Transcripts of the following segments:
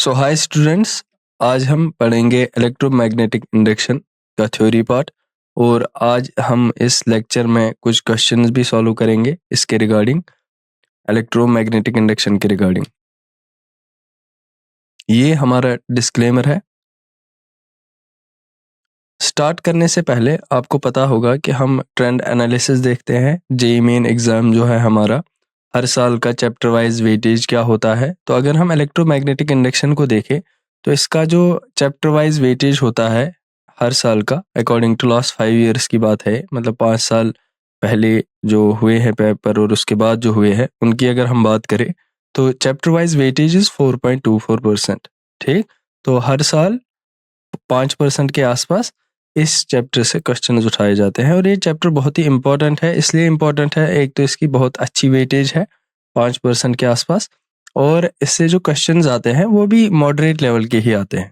सो hi students, आज हम पढ़ेंगे इलेक्ट्रोमैग्नेटिक इंडक्शन का थ्योरी पार्ट। और आज हम इस लेक्चर में कुछ क्वेश्चंस भी सॉल्व करेंगे इसके रिगार्डिंग, इलेक्ट्रोमैग्नेटिक इंडक्शन के रिगार्डिंग। ये हमारा डिस्क्लेमर है। स्टार्ट करने से पहले आपको पता होगा कि हम ट्रेंड एनालिसिस देखते हैं। जेईई मेन एग्ज़ाम जो है हमारा, हर साल का चैप्टर वाइज वेटेज क्या होता है। तो अगर हम इलेक्ट्रोमैग्नेटिक इंडक्शन को देखें तो इसका जो चैप्टर वाइज वेटेज होता है हर साल का, अकॉर्डिंग टू लास्ट 5 ईयर्स की बात है, मतलब 5 साल पहले जो हुए हैं पेपर और उसके बाद जो हुए हैं उनकी अगर हम बात करें तो चैप्टर वाइज वेटेज इज़ 4.24%। ठीक, तो हर साल 5% के आसपास इस चैप्टर से क्वेश्चंस उठाए जाते हैं। और ये चैप्टर बहुत ही इंपॉर्टेंट है। इसलिए इंपॉर्टेंट है, एक तो इसकी बहुत अच्छी वेटेज है 5% के आसपास, और इससे जो क्वेश्चंस आते हैं वो भी मॉडरेट लेवल के ही आते हैं।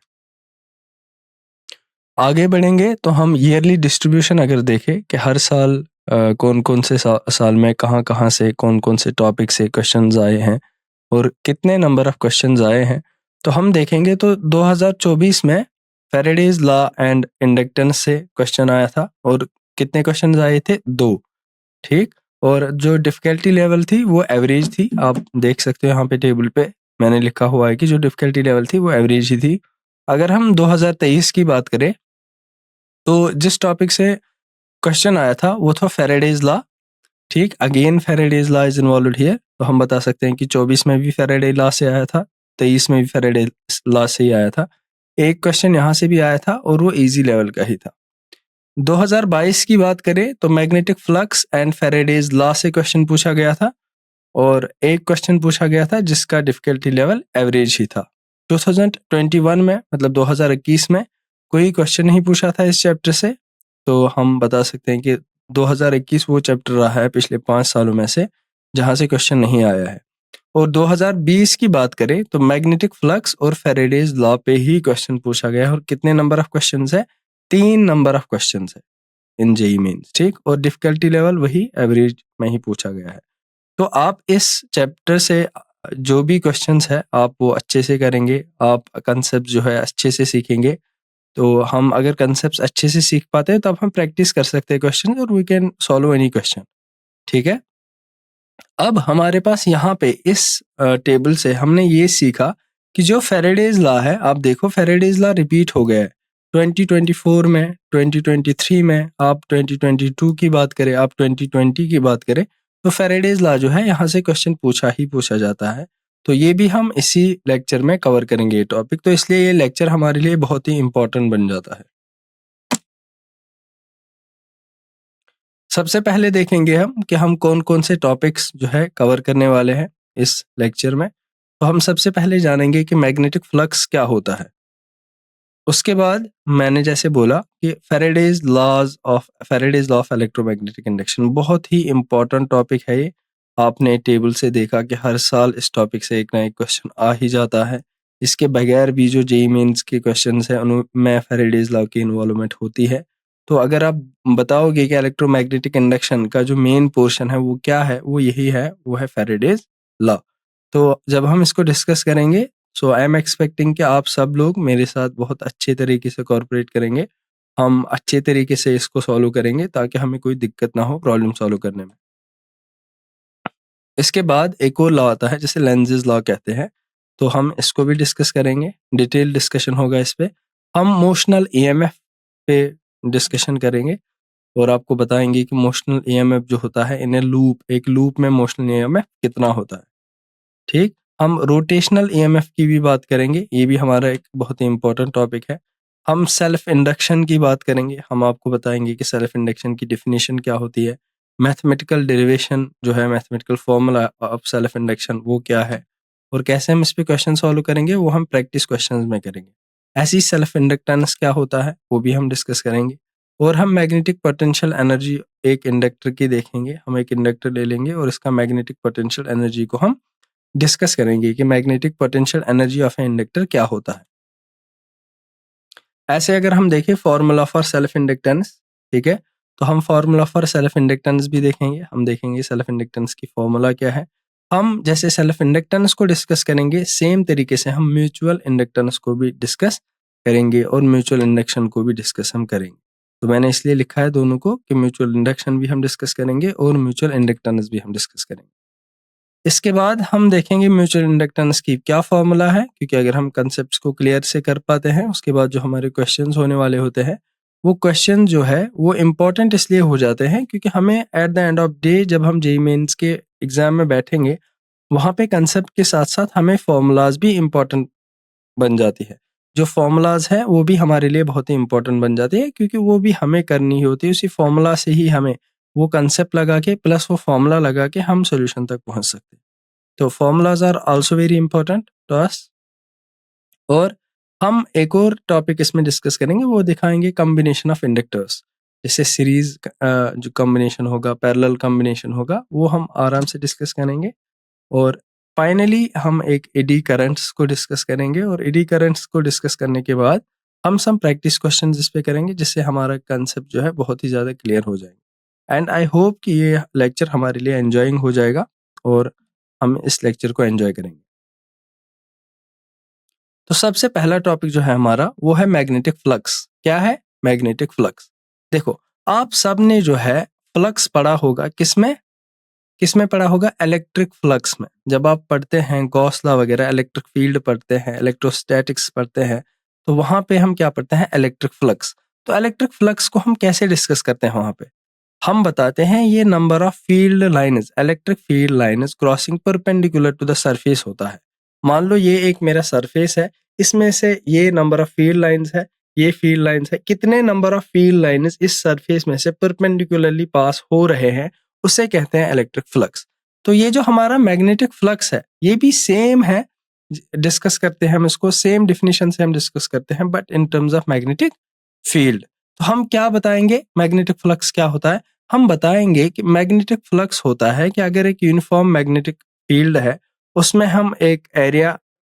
आगे बढ़ेंगे तो हम ईयरली डिस्ट्रीब्यूशन अगर देखें कि हर साल कौन कौन से साल में कहाँ कहाँ से कौन कौन से टॉपिक से क्वेश्चंस आए हैं और कितने नंबर ऑफ क्वेश्चंस आए हैं, तो हम देखेंगे तो 2024 में फैराडेज लॉ एंड इंडक्टेंस से क्वेश्चन आया था। और कितने क्वेश्चंस आए थे? 2। ठीक, और जो डिफ़िकल्टी लेवल थी वो एवरेज थी। आप देख सकते हो यहाँ पे टेबल पे मैंने लिखा हुआ है कि जो डिफ़िकल्टी लेवल थी वो एवरेज ही थी। अगर हम 2023 की बात करें तो जिस टॉपिक से क्वेश्चन आया था वो था फैराडेज लॉ। ठीक, again Faraday's law is involved here. तो हम बता सकते हैं कि 24 में भी फैराडे लॉ से आया था, 23 में भी फैराडे लॉ से ही आया था। एक क्वेश्चन यहाँ से भी आया था और वो इजी लेवल का ही था। 2022 की बात करें तो magnetic flux and Faraday's law से क्वेश्चन पूछा गया था, और एक क्वेश्चन पूछा गया था जिसका डिफिकल्टी लेवल एवरेज ही था। 2021 में, मतलब 2021 में कोई क्वेश्चन नहीं पूछा था इस चैप्टर से। तो हम बता सकते हैं कि 2021 वो चैप्टर रहा है पिछले 5 सालों में से जहां से क्वेश्चन नहीं आया है। और 2020 की बात करें तो मैग्नेटिक फ्लक्स और फैराडेज लॉ पे ही क्वेश्चन पूछा गया है। और कितने नंबर ऑफ क्वेश्चंस है? 3 नंबर ऑफ क्वेश्चंस है इन जेईई मेंस। ठीक, और डिफिकल्टी लेवल वही एवरेज में ही पूछा गया है। तो आप इस चैप्टर से जो भी क्वेश्चंस है आप वो अच्छे से करेंगे, आप कंसेप्ट जो है अच्छे से सीखेंगे। तो हम अगर कंसेप्ट अच्छे से सीख पाते हैं तब हम प्रैक्टिस कर सकते हैं क्वेश्चन, और we can solve any question. ठीक है, अब हमारे पास यहाँ पे इस टेबल से हमने ये सीखा कि जो फैराडेज लॉ है, आप देखो फैराडेज लॉ रिपीट हो गया है 2024 में, 2023 में, आप 2022 की बात करें, आप 2020 की बात करें, तो फैराडेज लॉ जो है यहाँ से क्वेश्चन पूछा जाता है। तो ये भी हम इसी लेक्चर में कवर करेंगे ये टॉपिक। तो इसलिए ये लेक्चर हमारे लिए बहुत ही इंपॉर्टेंट बन जाता है। सबसे पहले देखेंगे हम कि हम कौन कौन से टॉपिक्स जो है कवर करने वाले हैं इस लेक्चर में। तो हम सबसे पहले जानेंगे कि मैग्नेटिक फ्लक्स क्या होता है। उसके बाद मैंने जैसे बोला कि Faraday's law of electromagnetic induction बहुत ही इंपॉर्टेंट टॉपिक है ये। आपने टेबल से देखा कि हर साल इस टॉपिक से एक ना एक क्वेश्चन आ ही जाता है। इसके बगैर भी जो जेईई मेंस के क्वेश्चंस हैं उनमें फैराडेज लॉ की इन्वॉल्वमेंट होती है। तो अगर आप बताओगे कि इलेक्ट्रोमैग्नेटिक इंडक्शन का जो मेन पोर्शन है वो क्या है, वो यही है, वो है फैराडेज लॉ। तो जब हम इसको डिस्कस करेंगे, सो आई एम एक्सपेक्टिंग कि आप सब लोग मेरे साथ बहुत अच्छे तरीके से कोऑपरेट करेंगे। हम अच्छे तरीके से इसको सॉल्व करेंगे ताकि हमें कोई दिक्कत ना हो प्रॉब्लम सॉल्व करने में। इसके बाद एक और लॉ आता है जिसे लेंजेस लॉ कहते हैं। तो हम इसको भी डिस्कस करेंगे, डिटेल डिस्कशन होगा इस पे। हम मोशनल ईएमएफ पे डिस्कशन करेंगे और आपको बताएंगे कि मोशनल ईएमएफ जो होता है इन एक लूप में मोशनल ईएमएफ कितना होता है। ठीक, हम रोटेशनल ईएमएफ की भी बात करेंगे, ये भी हमारा एक बहुत ही इंपॉर्टेंट टॉपिक है। हम सेल्फ इंडक्शन की बात करेंगे, हम आपको बताएंगे कि सेल्फ इंडक्शन की डेफिनेशन क्या होती है, मैथमेटिकल डेरिवेशन जो है, mathematical formula of self induction वो क्या है, और कैसे हम इस पे क्वेश्चन सॉल्व करेंगे वो हम प्रैक्टिस क्वेश्चंस में करेंगे। ऐसी सेल्फ इंडक्टेंस क्या होता है वो भी हम डिस्कस करेंगे। और हम मैग्नेटिक पोटेंशियल एनर्जी एक इंडक्टर की देखेंगे। हम एक इंडक्टर ले लेंगे और इसका मैग्नेटिक पोटेंशियल एनर्जी को हम डिस्कस करेंगे कि magnetic potential energy of A inductor क्या होता है। ऐसे अगर हम देखें फॉर्मूला फॉर सेल्फ इंडक्टेंस, ठीक है, तो हम फॉर्मूला फॉर सेल्फ इंडक्टेंस भी देखेंगे। हम देखेंगे सेल्फ इंडक्टेंस की फॉर्मूला क्या है। हम जैसे सेल्फ इंडक्टेंस को डिस्कस करेंगे, सेम तरीके से हम म्यूचुअल इंडक्टेंस को भी डिस्कस करेंगे और म्यूचुअल इंडक्शन को भी डिस्कस हम करेंगे। तो मैंने इसलिए लिखा है दोनों को कि म्यूचुअल इंडक्शन भी हम डिस्कस करेंगे और म्यूचुअल इंडक्टेंस भी हम डिस्कस करेंगे। इसके बाद हम देखेंगे म्यूचुअल इंडक्टेंस की क्या फॉर्मूला है, क्योंकि अगर हम कंसेप्ट को क्लियर से कर पाते हैं, उसके बाद जो हमारे क्वेश्चंस होने वाले होते हैं, वो क्वेश्चन जो है वो इम्पोर्टेंट इसलिए हो जाते हैं क्योंकि हमें at the end of day जब हम जेईई मेंस के एग्जाम में बैठेंगे, वहाँ पे कंसेप्ट के साथ साथ हमें फॉर्मूलाज भी इम्पोर्टेंट बन जाती है। जो फॉर्मूलाज है वो भी हमारे लिए बहुत ही इम्पोर्टेंट बन जाती है, क्योंकि वो भी हमें करनी होती है। उसी फॉर्मूला से ही हमें वो कंसेप्ट लगा के प्लस वो फॉर्मूला लगा के हम सोल्यूशन तक पहुंच सकते हैं। तो formulas are also very important to us. और हम एक और टॉपिक इसमें डिस्कस करेंगे, वो दिखाएंगे कॉम्बिनेशन ऑफ इंडक्टर्स। जैसे सीरीज जो कॉम्बिनेशन होगा, पैरेलल कॉम्बिनेशन होगा, वो हम आराम से डिस्कस करेंगे। और फाइनली हम एक एडी करंट्स को डिस्कस करेंगे, और एडी करंट्स को डिस्कस करने के बाद हम सम प्रैक्टिस क्वेश्चन इस पे करेंगे, जिससे हमारा कंसेप्ट जो है बहुत ही ज़्यादा क्लियर हो जाएगा। एंड आई होप कि ये लेक्चर हमारे लिए एंजॉइंग हो जाएगा और हम इस लेक्चर को एंजॉय करेंगे। तो सबसे पहला टॉपिक जो है हमारा वो है मैग्नेटिक फ्लक्स। क्या है मैग्नेटिक फ्लक्स? देखो, आप सब ने जो है फ्लक्स पढ़ा होगा, किसमें पढ़ा होगा? इलेक्ट्रिक फ्लक्स में। जब आप पढ़ते हैं गॉस लॉ वगैरह, इलेक्ट्रिक फील्ड पढ़ते हैं, इलेक्ट्रोस्टैटिक्स पढ़ते हैं, तो वहां पे हम क्या पढ़ते हैं? Electric flux. तो इलेक्ट्रिक फ्लक्स को हम कैसे डिस्कस करते हैं? वहां पे हम बताते हैं ये number of field lines, electric field lines crossing perpendicular to the surface होता है। मान लो ये एक मेरा सरफेस है, इसमें से ये नंबर ऑफ फील्ड लाइन्स है, ये फील्ड लाइन्स है, कितने नंबर ऑफ फील्ड लाइन्स इस सरफेस में से परपेंडिकुलरली पास हो रहे हैं, उसे कहते हैं इलेक्ट्रिक फ्लक्स। तो ये जो हमारा मैग्नेटिक फ्लक्स है, ये भी सेम है, डिस्कस करते हैं हम इसको सेम डिफिनीशन से हम डिस्कस करते हैं, but in terms of magnetic field. तो हम क्या बताएंगे मैग्नेटिक फ्लक्स क्या होता है? हम बताएंगे कि मैग्नेटिक फ्लक्स होता है कि अगर एक यूनिफॉर्म मैग्नेटिक फील्ड है, उसमें हम एक एरिया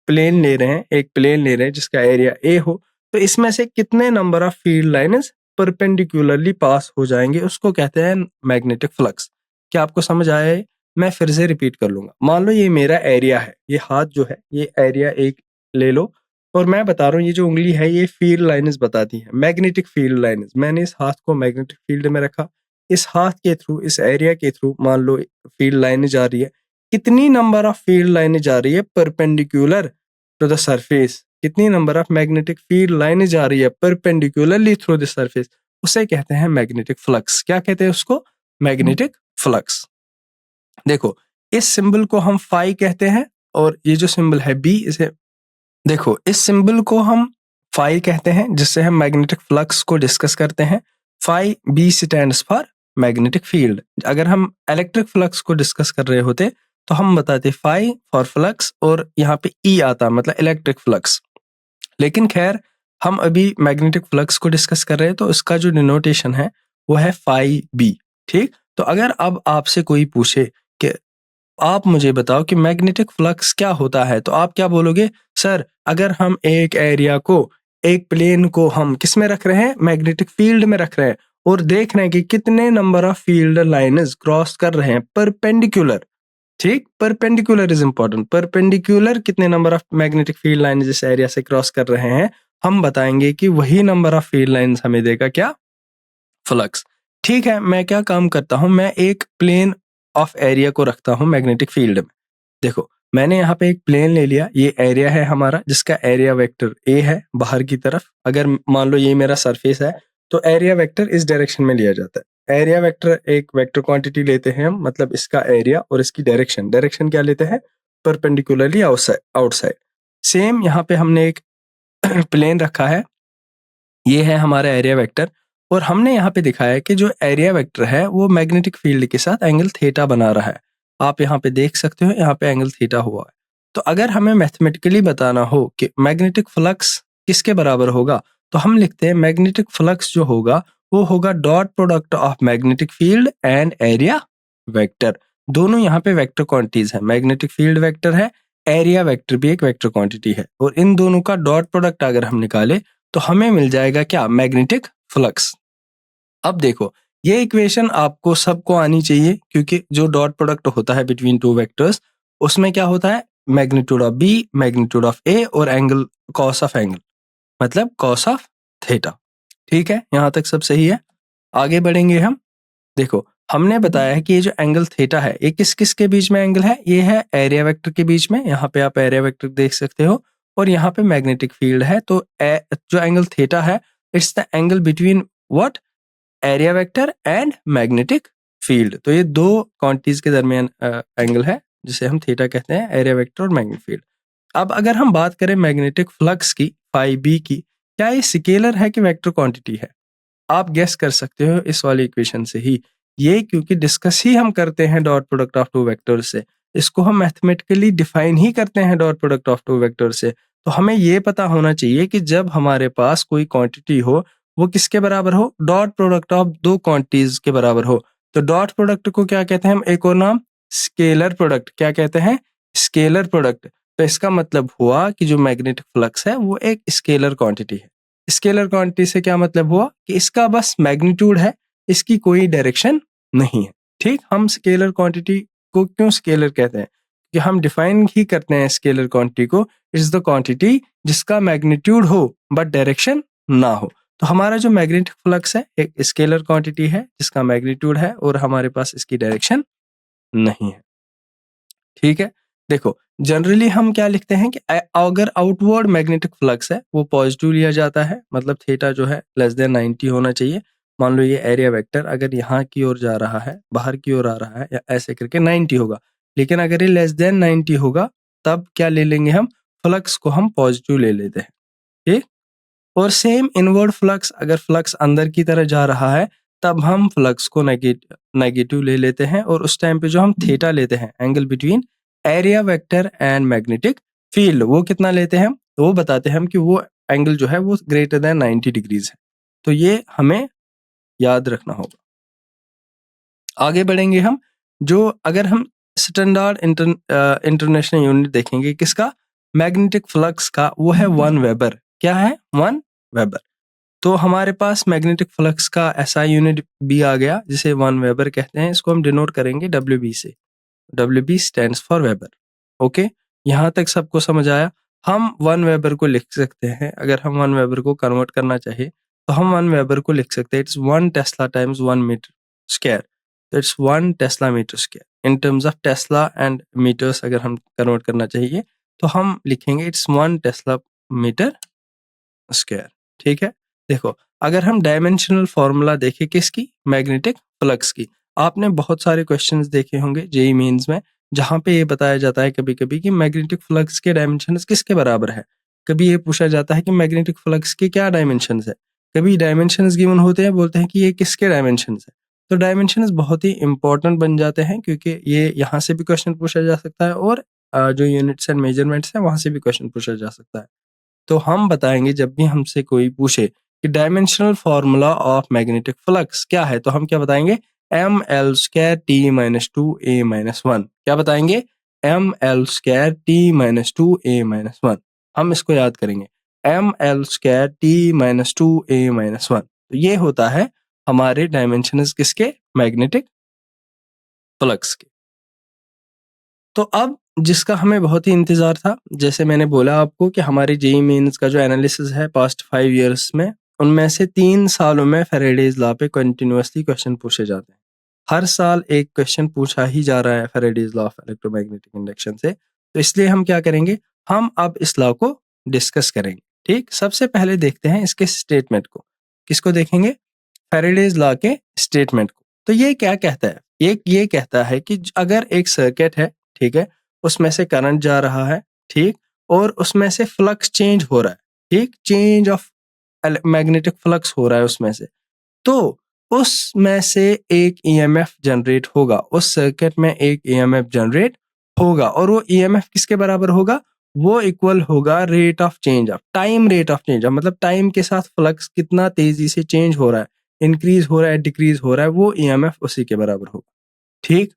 प्लेन ले रहे हैं, एक प्लेन ले रहे हैं जिसका एरिया ए हो, तो इसमें से कितने number of field lines perpendicularly pass हो जाएंगे, उसको कहते हैं मैग्नेटिक फ्लक्स। क्या आपको समझ आया है? मैं फिर से रिपीट कर लूंगा। मान लो ये मेरा एरिया है, ये हाथ जो है, ये एरिया एक ले लो, और मैं बता रहा हूँ ये जो उंगली है ये फील्ड लाइन्स बताती है, मैग्नेटिक फील्ड लाइन्स। मैंने इस हाथ को मैग्नेटिक फील्ड में रखा, इस हाथ के थ्रू, इस एरिया के थ्रू मान लो फील्ड लाइन जा रही है। कितनी नंबर ऑफ फील्ड लाइन जा रही है परपेंडिकुलर टू द सरफेस? कितनी number of magnetic field line जा रही है परपेंडिकुलरली थ्रू द सरफेस, उसे कहते हैं मैग्नेटिक फ्लक्स। क्या कहते हैं उसको? Magnetic flux. देखो, इस सिंबल को हम फाई कहते हैं, और ये जो सिंबल है बी, इसे देखो, इस सिंबल को हम फाई कहते हैं, जिससे हम मैग्नेटिक फ्लक्स को डिस्कस करते हैं। Phi B stands for magnetic field. अगर हम इलेक्ट्रिक फ्लक्स को डिस्कस कर रहे होते तो हम बताते फाई फॉर फ्लक्स, और यहाँ पे ई आता मतलब इलेक्ट्रिक फ्लक्स। लेकिन खैर, हम अभी मैग्नेटिक फ्लक्स को डिस्कस कर रहे हैं, तो इसका जो डिनोटेशन है वो है फाई बी। ठीक, तो अगर अब आपसे कोई पूछे कि आप मुझे बताओ कि मैग्नेटिक फ्लक्स क्या होता है, तो आप क्या बोलोगे? सर, अगर हम एक एरिया को, एक प्लेन को हम किस में रख रहे हैं? मैग्नेटिक फील्ड में रख रहे हैं, और देख रहे हैं कि कितने number of field lines cross कर रहे हैं परपेंडिकुलर। ठीक, परपेंडिकुलर इज इंपॉर्टेंट। परपेंडिकुलर कितने number of magnetic field lines इस एरिया से क्रॉस कर रहे हैं, हम बताएंगे कि वही नंबर ऑफ फील्ड लाइन्स हमें देगा क्या? फ्लक्स। ठीक है, मैं क्या काम करता हूं, मैं एक प्लेन ऑफ एरिया को रखता हूं मैग्नेटिक फील्ड में। देखो, मैंने यहाँ पे एक प्लेन ले लिया, ये एरिया है हमारा, जिसका एरिया वेक्टर ए है बाहर की तरफ। अगर मान लो ये मेरा सरफेस है, तो एरिया वेक्टर इस डायरेक्शन में लिया जाता है। एरिया वेक्टर एक वेक्टर क्वांटिटी लेते हैं हम, मतलब इसका एरिया और इसकी डायरेक्शन क्या लेते हैं? Perpendicularly outside. सेम यहाँ पे हमने एक प्लेन रखा है, ये है हमारा एरिया वेक्टर, और हमने यहाँ पे दिखाया है कि जो एरिया वेक्टर है वो मैग्नेटिक फील्ड के साथ एंगल थीटा बना रहा है। आप यहाँ पे देख सकते हो, यहाँ पे एंगल थीटा हुआ है। तो अगर हमें मैथमेटिकली बताना हो कि मैग्नेटिक फ्लक्स किसके बराबर होगा, तो हम लिखते हैं मैग्नेटिक फ्लक्स जो होगा वो होगा dot product of magnetic field and area vector. दोनों यहाँ पे वेक्टर क्वांटिटीज है, मैग्नेटिक फील्ड वेक्टर है, एरिया वेक्टर भी एक वेक्टर क्वांटिटी है, और इन दोनों का डॉट प्रोडक्ट अगर हम निकाले तो हमें मिल जाएगा क्या? Magnetic flux. अब देखो, ये इक्वेशन आपको सबको आनी चाहिए, क्योंकि जो डॉट प्रोडक्ट होता है बिटवीन टू वेक्टर्स उसमें क्या होता है, magnitude of B, magnitude of A और एंगल कॉस ऑफ एंगल, मतलब कॉस ऑफ थीटा। ठीक है, यहाँ तक सब सही है। आगे बढ़ेंगे हम। देखो हमने बताया है कि ये जो एंगल थीटा है ये किस किस के बीच में एंगल है, ये है एरिया वेक्टर के बीच में, यहाँ पे आप एरिया वेक्टर देख सकते हो, और यहाँ पे मैग्नेटिक फील्ड है। तो जो एंगल थीटा है it's the angle between what, area vector and magnetic field. तो ये दो क्वांटिटीज के दरमियान एंगल है जिसे हम थीटा कहते हैं, एरिया वेक्टर और मैग्नेटिक फील्ड। अब अगर हम बात करें मैग्नेटिक फ्लक्स की, फाई बी की, क्या ये स्केलर है कि वेक्टर क्वांटिटी है? आप गेस कर सकते हो इस वाली इक्वेशन से ही। ये क्योंकि डिस्कस ही हम करते हैं dot product of two vector से, इसको हम मैथमेटिकली डिफाइन ही करते हैं dot product of two vector से। तो हमें ये पता होना चाहिए कि जब हमारे पास कोई क्वांटिटी हो वो किसके बराबर हो, डॉट प्रोडक्ट ऑफ दो क्वांटिटीज के बराबर हो। तो डॉट प्रोडक्ट को क्या कहते हैं हम, एक और नाम स्केलर प्रोडक्ट, क्या कहते हैं, स्केलर प्रोडक्ट। तो इसका मतलब हुआ कि जो मैग्नेटिक फ्लक्स है वो एक स्केलर क्वांटिटी है। स्केलर क्वांटिटी से क्या मतलब हुआ कि इसका बस मैग्नीट्यूड है, इसकी कोई डायरेक्शन नहीं है। ठीक, हम स्केलर क्वांटिटी को क्यों स्केलर कहते हैं कि हम डिफाइन ही करते हैं स्केलर क्वांटिटी को, इट्स द क्वांटिटी जिसका मैग्नीट्यूड हो बट डायरेक्शन ना हो। तो हमारा जो मैग्नेटिक फ्लक्स है एक स्केलर क्वांटिटी है जिसका मैग्नीट्यूड है और हमारे पास इसकी डायरेक्शन नहीं है। ठीक है, देखो जनरली हम क्या लिखते हैं कि अगर आउटवर्ड मैग्नेटिक फ्लक्स है वो पॉजिटिव लिया जाता है, मतलब थीटा जो है लेस देन 90 होना चाहिए। मान लो ये एरिया वेक्टर अगर यहाँ की ओर जा रहा है, बाहर की ओर आ रहा है, या ऐसे करके 90 होगा। लेकिन अगर ये लेस देन 90 होगा तब क्या ले लेंगे हम, फ्लक्स को हम पॉजिटिव ले लेते हैं। ठीक, और सेम इनवर्ड फ्लक्स, अगर फ्लक्स अंदर की तरह जा रहा है तब हम फ्लक्स को नेगेटिव ले लेते हैं, और उस टाइम पे जो हम थीटा लेते हैं, angle between area vector and magnetic field, वो कितना लेते हैं, तो वो बताते हैं हम कि वो एंगल जो है वो ग्रेटर देन 90 डिग्रीज है। तो ये हमें याद रखना होगा। आगे बढ़ेंगे हम। जो अगर हम स्टैंडर्ड इंटरनेशनल यूनिट देखेंगे किसका, मैग्नेटिक फ्लक्स का, वो है 1 वेबर। क्या है, 1 वेबर। तो हमारे पास मैग्नेटिक फ्लक्स का ऐसा यूनिट भी आ गया जिसे 1 वेबर कहते हैं। इसको हम डिनोट करेंगे WB से। WB stands for weber. Okay, यहाँ तक सबको समझ आया। हम 1 वेबर को लिख सकते हैं, अगर हम 1 वेबर को कन्वर्ट करना चाहिए तो हम 1 वेबर को लिख सकते हैं, it's 1 tesla times 1 metre square. It's 1 tesla metre square. In terms of tesla and metres अगर हम कन्वर्ट करना चाहिए तो हम लिखेंगे इट्स 1 टेस्ला मीटर स्क्वायर। ठीक है, देखो अगर हम डायमेंशनल फॉर्मूला देखें किसकी, मैग्नेटिक फ्लक्स की, आपने बहुत सारे क्वेश्चंस देखे होंगे जेईई मेंस में जहां पे ये बताया जाता है कभी कभी कि मैग्नेटिक फ्लक्स के डायमेंशंस किसके बराबर है। कभी ये पूछा जाता है कि मैग्नेटिक फ्लक्स के क्या डायमेंशंस है, कभी डायमेंशंस गिवन होते हैं, बोलते हैं कि ये किसके डायमेंशंस है। तो डायमेंशंस बहुत ही इंपॉर्टेंट बन जाते हैं क्योंकि ये यहाँ से भी क्वेश्चन पूछा जा सकता है और जो यूनिट्स एंड मेजरमेंट्स है वहां से भी क्वेश्चन पूछा जा सकता है। तो हम बताएंगे जब भी हमसे कोई पूछे कि dimensional formula of magnetic flux क्या है, तो हम क्या बताएंगे, ml² T-2a-1। क्या बताएंगे, ml² T-2a-1। हम इसको याद करेंगे, ml² T-2a-1। तो ये होता है हमारे डायमेंशंस किसके, मैग्नेटिक फ्लक्स के। तो अब जिसका हमें बहुत ही इंतजार था, जैसे मैंने बोला आपको कि हमारे जेईई मेंस का जो एनालिसिस है पास्ट 5 इयर्स में, उनमें से 3 सालों में फैराडेज लॉ पे कंटिन्यूअसली क्वेश्चन पूछे जाते हैं। हर साल एक क्वेश्चन पूछा ही जा रहा है Faraday's law of electromagnetic induction से। तो इसलिए हम क्या करेंगे, हम अब इस लॉ को डिस्कस करेंगे। ठीक, सबसे पहले देखते हैं इसके स्टेटमेंट को। किसको देखेंगे, फैराडेज लॉ के स्टेटमेंट को। तो ये क्या कहता है, ये कहता है कि अगर एक सर्किट है, ठीक है, उसमें से करंट जा रहा है, ठीक, और उसमें से फ्लक्स चेंज हो रहा है, ठीक, चेंज ऑफ मैग्नेटिक फ्लक्स हो रहा है उसमें से, तो उसमें से एक ईएमएफ जनरेट होगा, उस सर्किट में एक ईएमएफ जनरेट होगा, और वो ईएमएफ किसके बराबर होगा, वो इक्वल होगा rate of change of time, rate of change of मतलब टाइम के साथ फ्लक्स कितना तेजी से चेंज हो रहा है, इंक्रीज हो रहा है, डिक्रीज हो रहा है, वो ईएमएफ उसी के बराबर होगा। ठीक,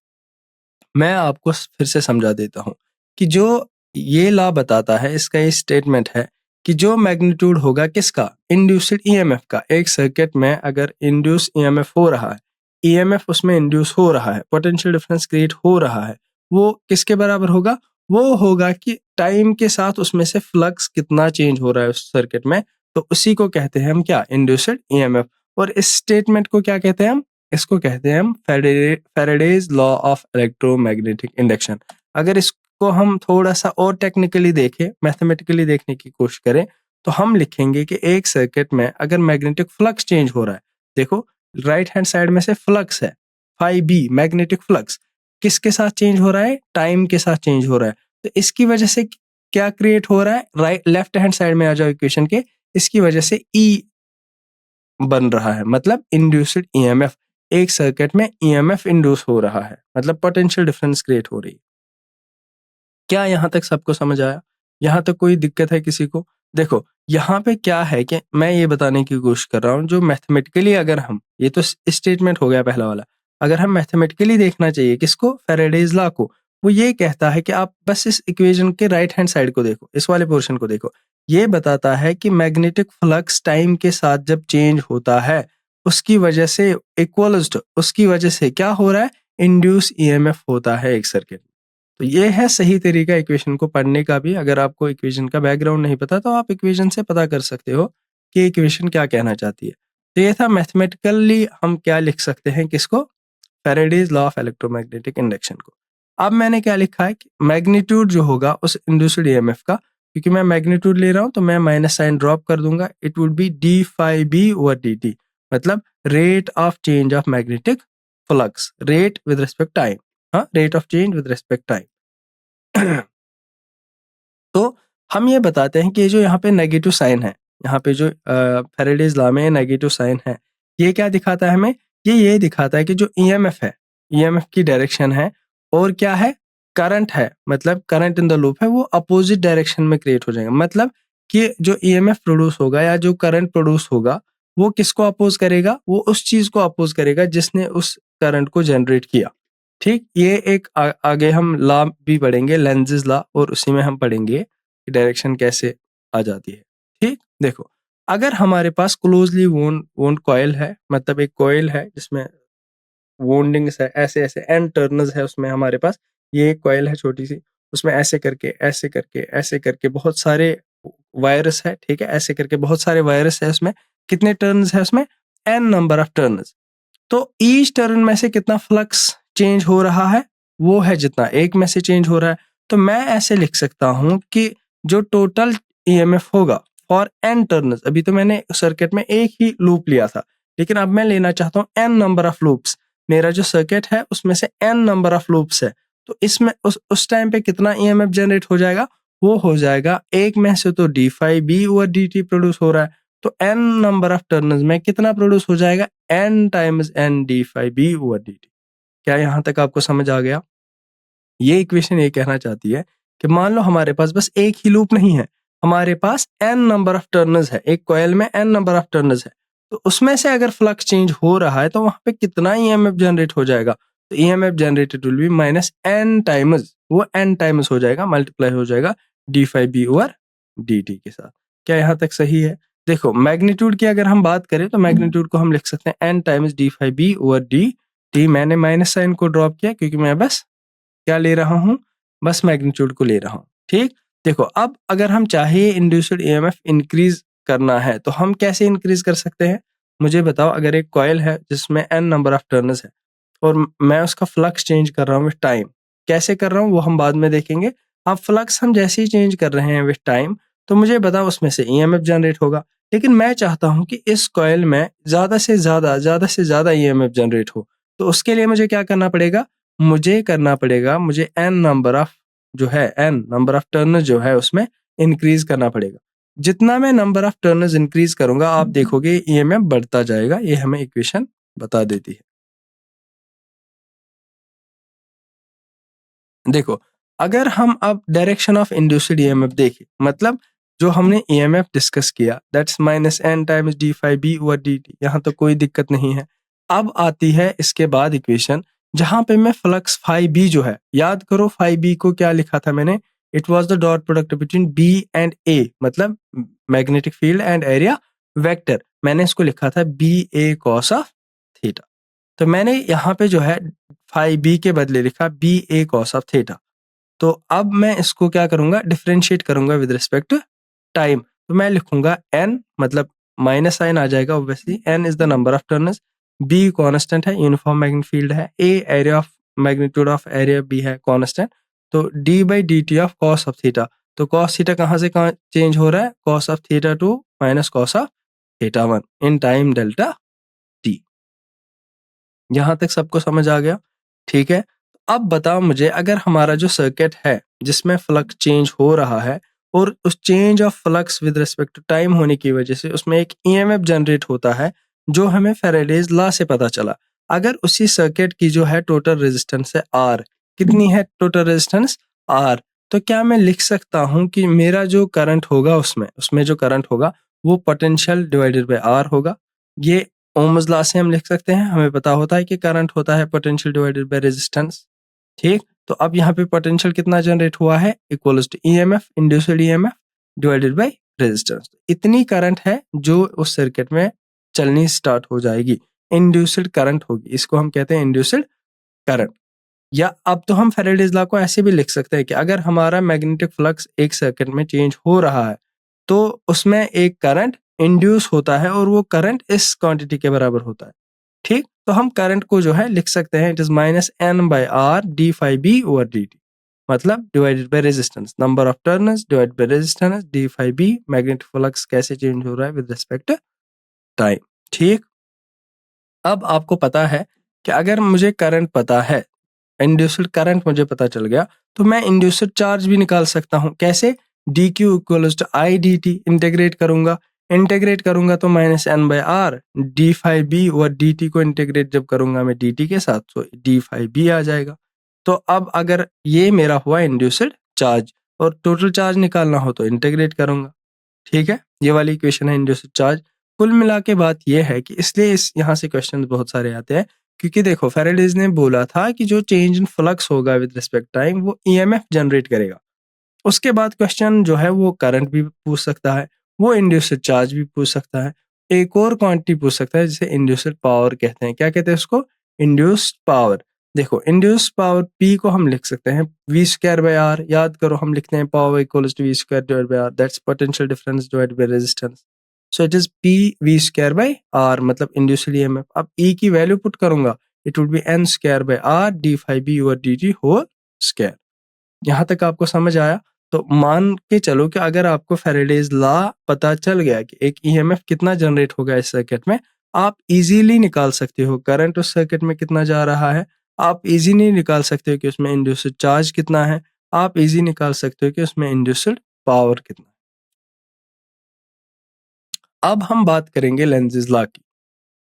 मैं आपको फिर से समझा देता हूं कि जो ये लॉ बताता है, इसका ये स्टेटमेंट है कि जो मैग्नीट्यूड होगा किसका, इंड्यूस्ड ईएमएफ का, एक सर्किट में अगर इंड्यूस ईएमएफ हो रहा है, ईएमएफ उसमें इंड्यूस हो रहा है, पोटेंशियल डिफरेंस क्रिएट हो रहा है, वो किसके बराबर होगा? वो होगा कि टाइम के साथ उसमें से फ्लक्स कितना चेंज हो रहा है उस सर्किट में, तो उसी को कहते हैं हम क्या? Induced EMF. और इस स्टेटमेंट को क्या कहते हैं हम? इसको कहते हैं हम Faraday's law of electromagnetic induction. अगर इसको हम थोड़ा सा और टेक्निकली देखें, मैथमेटिकली देखने की कोशिश करें, तो हम लिखेंगे कि एक सर्किट में अगर मैग्नेटिक फ्लक्स चेंज हो रहा है, देखो राइट हैंड साइड में से फ्लक्स है, फाई बी मैग्नेटिक फ्लक्स किसके साथ चेंज हो रहा है? टाइम के साथ चेंज हो रहा है। तो इसकी वजह से क्या क्रिएट हो रहा है? राइट लेफ्ट हैंड साइड में आ जाओ इक्वेशन के, इसकी वजह से ई बन रहा है, मतलब इंड्यूस्ड ईएमएफ। एक सर्किट में ईएमएफ इंड्यूस हो रहा है, मतलब पोटेंशियल डिफरेंस क्रिएट हो रही है। क्या यहाँ तक सबको समझ आया? यहाँ तक कोई दिक्कत है किसी को? देखो यहाँ पे क्या है कि मैं ये बताने की कोशिश कर रहा हूँ, जो मैथमेटिकली अगर हम, ये तो स्टेटमेंट हो गया पहला वाला, अगर हम मैथमेटिकली देखना चाहिए किसको? फैराडेज लॉ को। वो ये कहता है कि आप बस इस इक्वेशन के राइट हैंड साइड को देखो, इस वाले पोर्शन को देखो। ये बताता है कि मैग्नेटिक फ्लक्स टाइम के साथ जब चेंज होता है, उसकी वजह से इक्वल्स टू, उसकी वजह से क्या हो रहा है? इंड्यूस ईएमएफ होता है एक सर्किट। तो ये है सही तरीका इक्वेशन को पढ़ने का भी। अगर आपको इक्वेशन का बैकग्राउंड नहीं पता तो आप इक्वेशन से पता कर सकते हो कि इक्वेशन क्या कहना चाहती है। तो ये था मैथमेटिकली हम क्या लिख सकते हैं किसको? Faraday's law of electromagnetic induction को। अब मैंने क्या लिखा है कि मैग्नीट्यूड जो होगा उस इंड्यूस्ड ईएमएफ का, क्योंकि मैं मैग्नीट्यूड ले रहा हूं तो मैं माइनस साइन ड्रॉप कर दूंगा, it would be d phi B over D t, मतलब rate of change of magnetic flux, rate with respect time. हाँ, rate of change with respect time. तो हम ये बताते हैं कि ये जो यहाँ पे नेगेटिव साइन है, यहाँ पे जो फैराडेज लॉ में नेगेटिव साइन है, ये क्या दिखाता है हमें? ये दिखाता है कि जो ईएमएफ है, ईएमएफ की डायरेक्शन है, और क्या है? करंट है, मतलब करंट इन द लूप है, वो अपोजिट डायरेक्शन में क्रिएट हो जाएगा। मतलब कि जो ईएमएफ प्रोड्यूस होगा या जो करंट प्रोड्यूस होगा, वो किसको अपोज करेगा? वो उस चीज को अपोज करेगा जिसने उस करंट को जनरेट किया। ठीक, ये एक आगे हम लॉ भी पढ़ेंगे, लेंजेस लॉ, और उसी में हम पढ़ेंगे कि डायरेक्शन कैसे आ जाती है। ठीक, देखो अगर हमारे पास क्लोजली वोन्ड कॉइल है, मतलब एक कॉइल है जिसमें वोंडिंग्स है, ऐसे ऐसे एन टर्नस है उसमें हमारे पास, ये एक कॉइल है छोटी सी, उसमें ऐसे करके ऐसे करके ऐसे करके बहुत सारे वायरस है। ठीक है, ऐसे करके बहुत सारे वायरस है उसमें। कितने टर्न्स है उसमें? N number of turns. तो ईच टर्न में से कितना फ्लक्स चेंज हो रहा है? वो है जितना एक में से चेंज हो रहा है। तो मैं ऐसे लिख सकता हूं कि जो टोटल ईएमएफ होगा फॉर एन टर्न्स, अभी तो मैंने सर्किट में एक ही लूप लिया था, लेकिन अब मैं लेना चाहता हूं एन नंबर ऑफ लूप्स। मेरा जो सर्किट है उसमें से एन नंबर ऑफ लूप्स है, तो इसमें उस टाइम पे कितना ईएमएफ जनरेट हो जाएगा? वो हो जाएगा, एक में से तो D phi B over D T produce हो रहा है, तो एन नंबर ऑफ टर्न्स में कितना प्रोड्यूस हो जाएगा? N times N D phi B over D T. क्या यहाँ तक आपको समझ आ गया? ये इक्वेशन ये कहना चाहती है कि मान लो हमारे पास बस एक ही लूप नहीं है, हमारे पास एन नंबर ऑफ टर्न्स है, एक कॉइल में एन नंबर ऑफ टर्न्स है, तो उसमें से अगर फ्लक्स चेंज हो रहा है तो वहां पे कितना ईएमएफ जनरेट हो जाएगा? तो EMF generated will be minus N times, वो एन टाइम्स हो जाएगा, मल्टीप्लाई हो जाएगा D phi B over D T के साथ। क्या यहाँ तक सही है? देखो मैग्नीट्यूड की अगर हम बात करें तो मैग्नीट्यूड को हम लिख सकते हैं N times D phi B over D T. मैंने माइनस साइन को ड्रॉप किया क्योंकि मैं बस क्या ले रहा हूं? बस मैग्नीट्यूड को ले रहा हूं। ठीक, देखो अब अगर हम चाहे इंड्यूस्ड ईएमएफ इंक्रीज करना है तो हम कैसे इंक्रीज कर सकते हैं? मुझे बताओ। अगर एक कॉइल है जिसमें एन नंबर ऑफ टर्न्स है और मैं उसका फ्लक्स चेंज कर रहा हूँ विथ टाइम, कैसे कर रहा हूँ वो हम बाद में देखेंगे। अब फ्लक्स हम जैसे ही चेंज कर रहे हैं विथ टाइम, तो मुझे बताओ उसमें से ईएमएफ जनरेट होगा। लेकिन मैं चाहता हूं कि इस कॉइल में ज्यादा से ज्यादा ईएमएफ जनरेट हो, तो उसके लिए मुझे क्या करना पड़ेगा? मुझे एन नंबर ऑफ जो है, एन नंबर ऑफ टर्न जो है उसमें इंक्रीज करना पड़ेगा। जितना मैं नंबर ऑफ टर्न्स इंक्रीज करूंगा आप देखोगे ईएमएफ बढ़ता जाएगा। ये हमें इक्वेशन बता देती है। देखो अगर हम अब डायरेक्शन ऑफ इंड्यूस्ड ईएमएफ देखें, मतलब जो हमने ईएमएफ डिस्कस किया that's minus N times D phi B over D T, यहाँ तो कोई दिक्कत नहीं है। अब आती है इसके बाद इक्वेशन जहां पे मैं फ्लक्स फाई बी जो है, याद करो फाई बी को क्या लिखा था मैंने? It was the dot product between B and A, मतलब magnetic field and area vector. मैंने इसको लिखा था B A cos of theta. तो मैंने यहाँ पे जो है फाई बी के बदले लिखा B A cos of theta. तो अब मैं इसको क्या करूंगा, डिफरेंशिएट करूंगा विद रिस्पेक्ट टू टाइम। तो मैं लिखूंगा n, मतलब माइनस साइन आ जाएगा obviously, n is the number of turns, b constant है, यूनिफॉर्म मैग्नेटिक फील्ड है, a area of magnitude of area b है कांस्टेंट, तो d by D T of cos of theta. तो cos theta कहाँ से कहाँ change हो रहा है, cos of theta 2 minus cos of theta 1 in time delta t। यहां तक सबको समझ आ गया? ठीक है। अब बताओ मुझे, अगर हमारा जो सर्किट है जिसमें फ्लक्स चेंज हो रहा है और उस change of flux with respect to time होने की वजह से उसमें एक ईएमएफ जनरेट होता है जो हमें फैराडेज लॉ से पता चला। अगर उसी सर्किट की जो है टोटल रेजिस्टेंस है आर, कितनी है टोटल रेजिस्टेंस आर, तो क्या मैं लिख सकता हूं कि मेरा जो करंट होगा उसमें जो करंट होगा वो पोटेंशियल डिवाइडेड बाय आर होगा। ये ओम्स लॉ से हम लिख सकते हैं, हमें पता होता है कि करंट होता है पोटेंशियल डिवाइडेड बाय रेजिस्टेंस। ठीक, तो अब यहाँ पे पोटेंशियल कितना जनरेट हुआ है, equals to EMF, induced EMF divided by resistance. इतनी करंट है जो उस सर्किट में चलनी स्टार्ट हो जाएगी, इंड्यूस्ड करंट होगी, इसको हम कहते हैं इंड्यूस्ड करंट। या अब तो हम फैराडेज लॉ को ऐसे भी लिख सकते हैं कि अगर हमारा मैग्नेटिक फ्लक्स एक सेकंड में चेंज हो रहा है तो उसमें एक करंट इंड्यूस होता है और वो करंट इस क्वांटिटी के बराबर होता है। ठीक, तो हम करंट को जो है लिख सकते हैं, it is minus N by R d phi B over D t, मतलब divided by resistance, number of turns divided by resistance d phi B, magnetic flux कैसे चेंज हो रहा है विद रिस्पेक्ट टाइम। ठीक, अब आपको पता है कि अगर मुझे करंट पता है, इंड्यूस्ड करंट मुझे पता चल गया, तो मैं इंड्यूस्ड चार्ज भी निकाल सकता हूं। कैसे, D Q equals to I D T, integrate करूंगा तो minus N by R D phi B, और डी टी को इंटीग्रेट जब करूंगा मैं डी टी के साथ तो डी फाइव बी आ जाएगा। तो अब अगर ये मेरा हुआ इंड्यूस्ड चार्ज और टोटल चार्ज निकालना हो तो इंटीग्रेट करूंगा। ठीक है, ये वाली इक्वेशन है इंड्यूस्ड चार्ज। कुल मिला के बात ये है कि इसलिए इस यहाँ से क्वेश्चन बहुत सारे आते हैं, क्योंकि देखो फैराडेज ने बोला था कि जो चेंज इन फ्लक्स होगा विद रिस्पेक्ट टाइम वो ईएमएफ जनरेट करेगा। उसके बाद क्वेश्चन जो है वो करंट भी पूछ सकता है, वो इंड्यूस्ड चार्ज भी पूछ सकता है, एक और क्वांटिटी पूछ सकता है जिसे इंड्यूस्ड पावर कहते हैं। क्या कहते हैं उसको, इंड्यूस्ड पावर। देखो इंड्यूस्ड पावर पी को हम लिख सकते हैं वी स्क्वायर बाय आर, याद करो हम लिखते हैं power equals to V square divided by R, that's potential difference divided by resistance. So it is P V square by R, मतलब इंड्यूस्ड ईएमएफ। अब ई की वैल्यू पुट करूंगा, it would be N square by R D phi B over D T whole square. यहाँ तक आपको समझ आया? तो मान के चलो कि अगर आपको फैराडेज लॉ पता चल गया कि एक ईएमएफ कितना जनरेट होगा इस सर्किट में, आप इजीली निकाल सकते हो करंट उस सर्किट में कितना जा रहा है, आप इजीली निकाल सकते हो कि उसमें इंड्यूस्ड चार्ज कितना है, आप इजी निकाल सकते हो कि उसमें इंड्यूस्ड पावर कितना है। अब हम बात करेंगे लेंजेस लॉ की।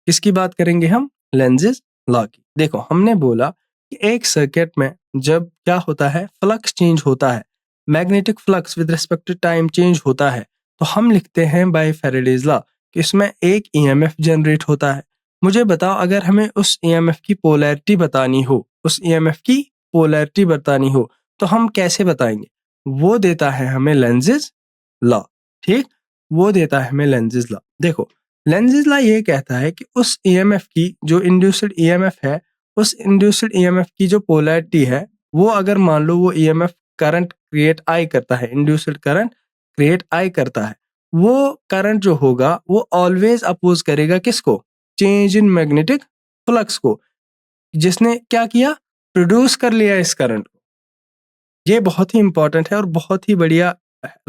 किसकी बात करेंगे हम, लेंजेस लॉ की। देखो हमने बोला कि एक सर्किट में जब क्या होता है, फ्लक्स चेंज होता है, magnetic flux with respect to time change होता है, तो हम लिखते हैं बाय फैराडेज लॉ कि इसमें एक ईएमएफ जनरेट होता है। मुझे बताओ अगर हमें उस ईएमएफ की पोलैरिटी बतानी हो, तो हम कैसे बताएंगे, वो देता है हमें लेंजेस लॉ। ठीक, वो देता है हमें लेंजेस लॉ। देखो लेंजेस लॉ ये कहता है कि उस ईएमएफ की जो इंड्यूस्ड ईएमएफ है, उस इंड्यूस्ड ईएमएफ की जो पोलैरिटी है, वो अगर मान लो वो ईएमएफ करंट क्रिएट आई करता है, इंड्यूस्ड करंट क्रिएट आई करता है, वो करंट जो होगा वो ऑलवेज अपोज करेगा किसको, चेंज इन मैग्नेटिक फ्लक्स को, जिसने क्या किया, प्रोड्यूस कर लिया इस करंट को। ये बहुत ही इंपॉर्टेंट है और बहुत ही बढ़िया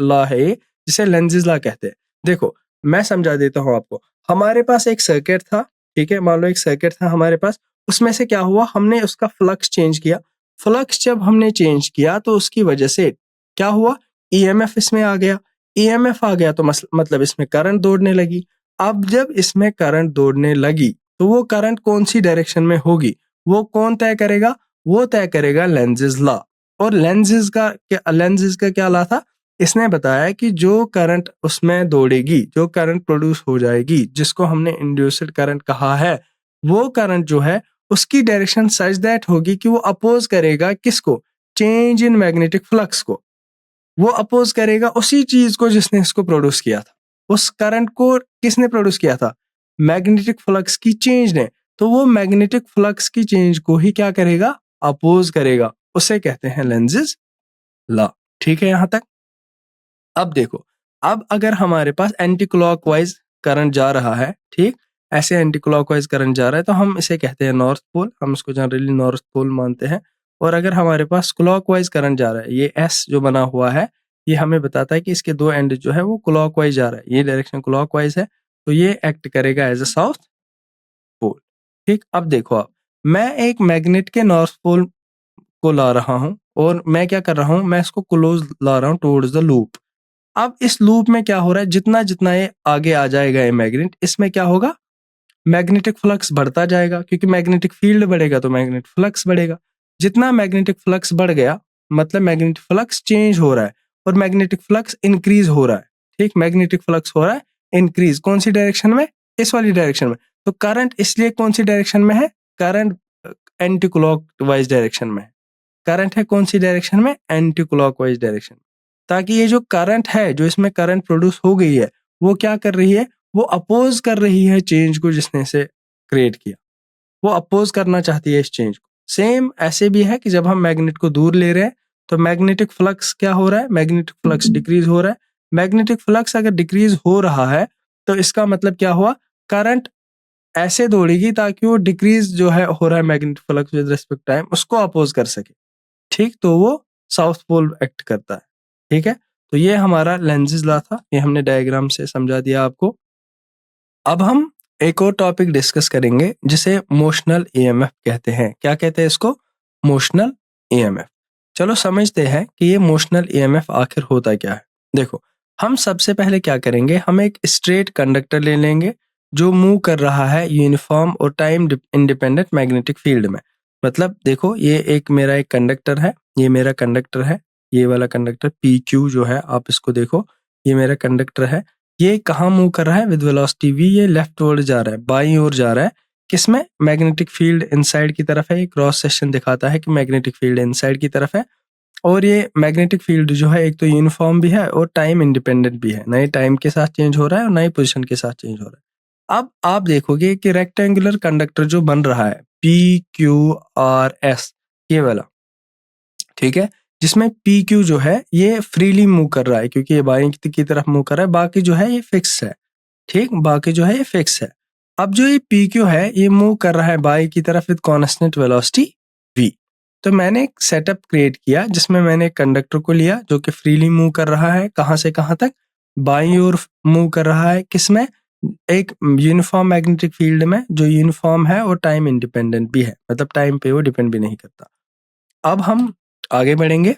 लॉ है ये, जिसे लेंजेस लॉ कहते हैं। देखो मैं समझा देता हूँ आपको। हमारे पास एक सर्किट था, ठीक है, मान लो एक सर्किट था हमारे पास, उसमें से क्या हुआ, हमने उसका फ्लक्स चेंज किया। फ्लक्स जब हमने चेंज किया तो उसकी वजह से क्या हुआ, ईएमएफ इसमें आ गया। ईएमएफ आ गया तो मतलब इसमें करंट दौड़ने लगी। अब जब इसमें करंट दौड़ने लगी तो वो करंट कौन सी डायरेक्शन में होगी, वो कौन तय करेगा, वो तय करेगा लेंजेस लॉ। और लेंजेस का क्या ला था, इसने बताया कि जो करंट उसमें दौड़ेगी, जो करंट प्रोड्यूस हो जाएगी, जिसको हमने इंड्यूस्ड करंट कहा है, वो करंट जो है उसकी डायरेक्शन सच दैट होगी कि वो अपोज करेगा किसको, चेंज इन मैग्नेटिक फ्लक्स को। वो अपोज करेगा उसी चीज को जिसने इसको प्रोड्यूस किया था। उस करंट को किसने प्रोड्यूस किया था, मैग्नेटिक फ्लक्स की चेंज ने। तो वो मैग्नेटिक फ्लक्स की चेंज को ही क्या करेगा, अपोज करेगा, उसे कहते हैं लेंज़ेस लॉ। ठीक है यहाँ तक। अब देखो, अब अगर हमारे पास एंटी क्लॉकवाइज करंट जा रहा है, ठीक, ऐसे एंटी क्लॉकवाइज करंट जा रहा है तो हम इसे कहते हैं नॉर्थ पोल, हम इसको जनरली नॉर्थ पोल मानते हैं। और अगर हमारे पास क्लॉकवाइज करंट जा रहा है, ये एस जो बना हुआ है ये हमें बताता है कि इसके दो एंड जो है वो क्लॉकवाइज जा रहा है, ये डायरेक्शन क्लॉकवाइज है, तो ये एक्ट करेगा एज अ साउथ पोल। ठीक, अब देखो आप, मैं एक मैग्नेट के नॉर्थ पोल को ला रहा हूं और मैं क्या कर रहा हूं, मैं इसको क्लोज ला रहा हूं टुवर्ड्स द लूप। अब इस लूप में क्या हो रहा है, जितना जितना ये आगे आ जाएगा ये मैग्नेट, इसमें क्या होगा, मैग्नेटिक फ्लक्स बढ़ता जाएगा, क्योंकि मैग्नेटिक फील्ड बढ़ेगा तो मैग्नेटिक फ्लक्स बढ़ेगा। जितना मैग्नेटिक फ्लक्स बढ़ गया मतलब मैग्नेटिक फ्लक्स चेंज हो रहा है और मैग्नेटिक फ्लक्स इंक्रीज हो रहा है। ठीक, मैग्नेटिक फ्लक्स हो रहा है इंक्रीज, कौन सी डायरेक्शन में, इस वाली डायरेक्शन में। तो करंट इसलिए कौन सी डायरेक्शन में है, करंट एंटी क्लॉकवाइज डायरेक्शन में है। करंट है कौन सी डायरेक्शन में, एंटी क्लॉकवाइज डायरेक्शन, ताकि ये जो करंट है, जो इसमें करंट प्रोड्यूस हो गई है, वो क्या कर रही है, वो अपोज कर रही है चेंज को जिसने इसे क्रिएट किया, वो अपोज करना चाहती है इस चेंज को। सेम ऐसे भी है कि जब हम मैग्नेट को दूर ले रहे हैं तो मैग्नेटिक फ्लक्स क्या हो रहा है, मैग्नेटिक फ्लक्स डिक्रीज हो रहा है। मैग्नेटिक फ्लक्स अगर डिक्रीज हो रहा है तो इसका मतलब क्या हुआ, करंट ऐसे दौड़ेगी ताकि वो डिक्रीज जो है हो रहा है magnetic flux with respect time, उसको अपोज कर सके। ठीक, तो वो साउथ पोल एक्ट करता है। ठीक है, तो ये हमारा लेंजेस लॉ था, ये हमने डायग्राम से समझा दिया आपको। अब हम एक और टॉपिक डिस्कस करेंगे जिसे मोशनल ईएमएफ कहते हैं। क्या कहते हैं इसको, मोशनल ईएमएफ। चलो समझते हैं कि ये मोशनल ईएमएफ आखिर होता क्या है। देखो, हम सबसे पहले क्या करेंगे, हम एक स्ट्रेट कंडक्टर ले लेंगे जो मूव कर रहा है यूनिफॉर्म और टाइम इंडिपेंडेंट मैग्नेटिक फील्ड में। मतलब देखो, ये एक मेरा एक कंडक्टर है, ये मेरा कंडक्टर है, ये वाला कंडक्टर पी क्यू जो है, आप इसको देखो, ये मेरा कंडक्टर है। ये कहाँ मूव कर रहा है, विद वेलोसिटी v, ये लेफ्ट वर्ड जा रहा है, बाईं ओर जा रहा है। किसमें, मैग्नेटिक फील्ड इनसाइड की तरफ है, ये क्रॉस सेक्शन दिखाता है कि मैग्नेटिक फील्ड इनसाइड की तरफ है। और ये मैग्नेटिक फील्ड जो है एक तो यूनिफॉर्म भी है और टाइम इंडिपेंडेंट भी है, ना ही टाइम के साथ चेंज हो रहा है और ना ही पोजिशन के साथ चेंज हो रहा है। अब आप देखोगे कि रेक्टेंगुलर कंडक्टर जो बन रहा है PQRS, ये वाला, ठीक है, जिसमें PQ जो है ये फ्रीली मूव कर रहा है क्योंकि ये बाईं की तरफ मूव कर रहा है, बाकी जो है ये फिक्स है। ठीक, बाकी जो है ये फिक्स है। अब जो ये PQ है ये मूव कर रहा है बाई की तरफ विद कांस्टेंट वेलोसिटी v। तो मैंने एक सेटअप क्रिएट किया जिसमें मैंने एक कंडक्टर को लिया जो कि फ्रीली मूव कर रहा है, कहां से कहां तक, बाईं ओर मूव कर रहा है, किसमें, एक यूनिफॉर्म मैग्नेटिक फील्ड में जो यूनिफॉर्म है और टाइम इंडिपेंडेंट भी है, मतलब टाइम पे वो डिपेंड भी नहीं करता। अब हम आगे बढ़ेंगे।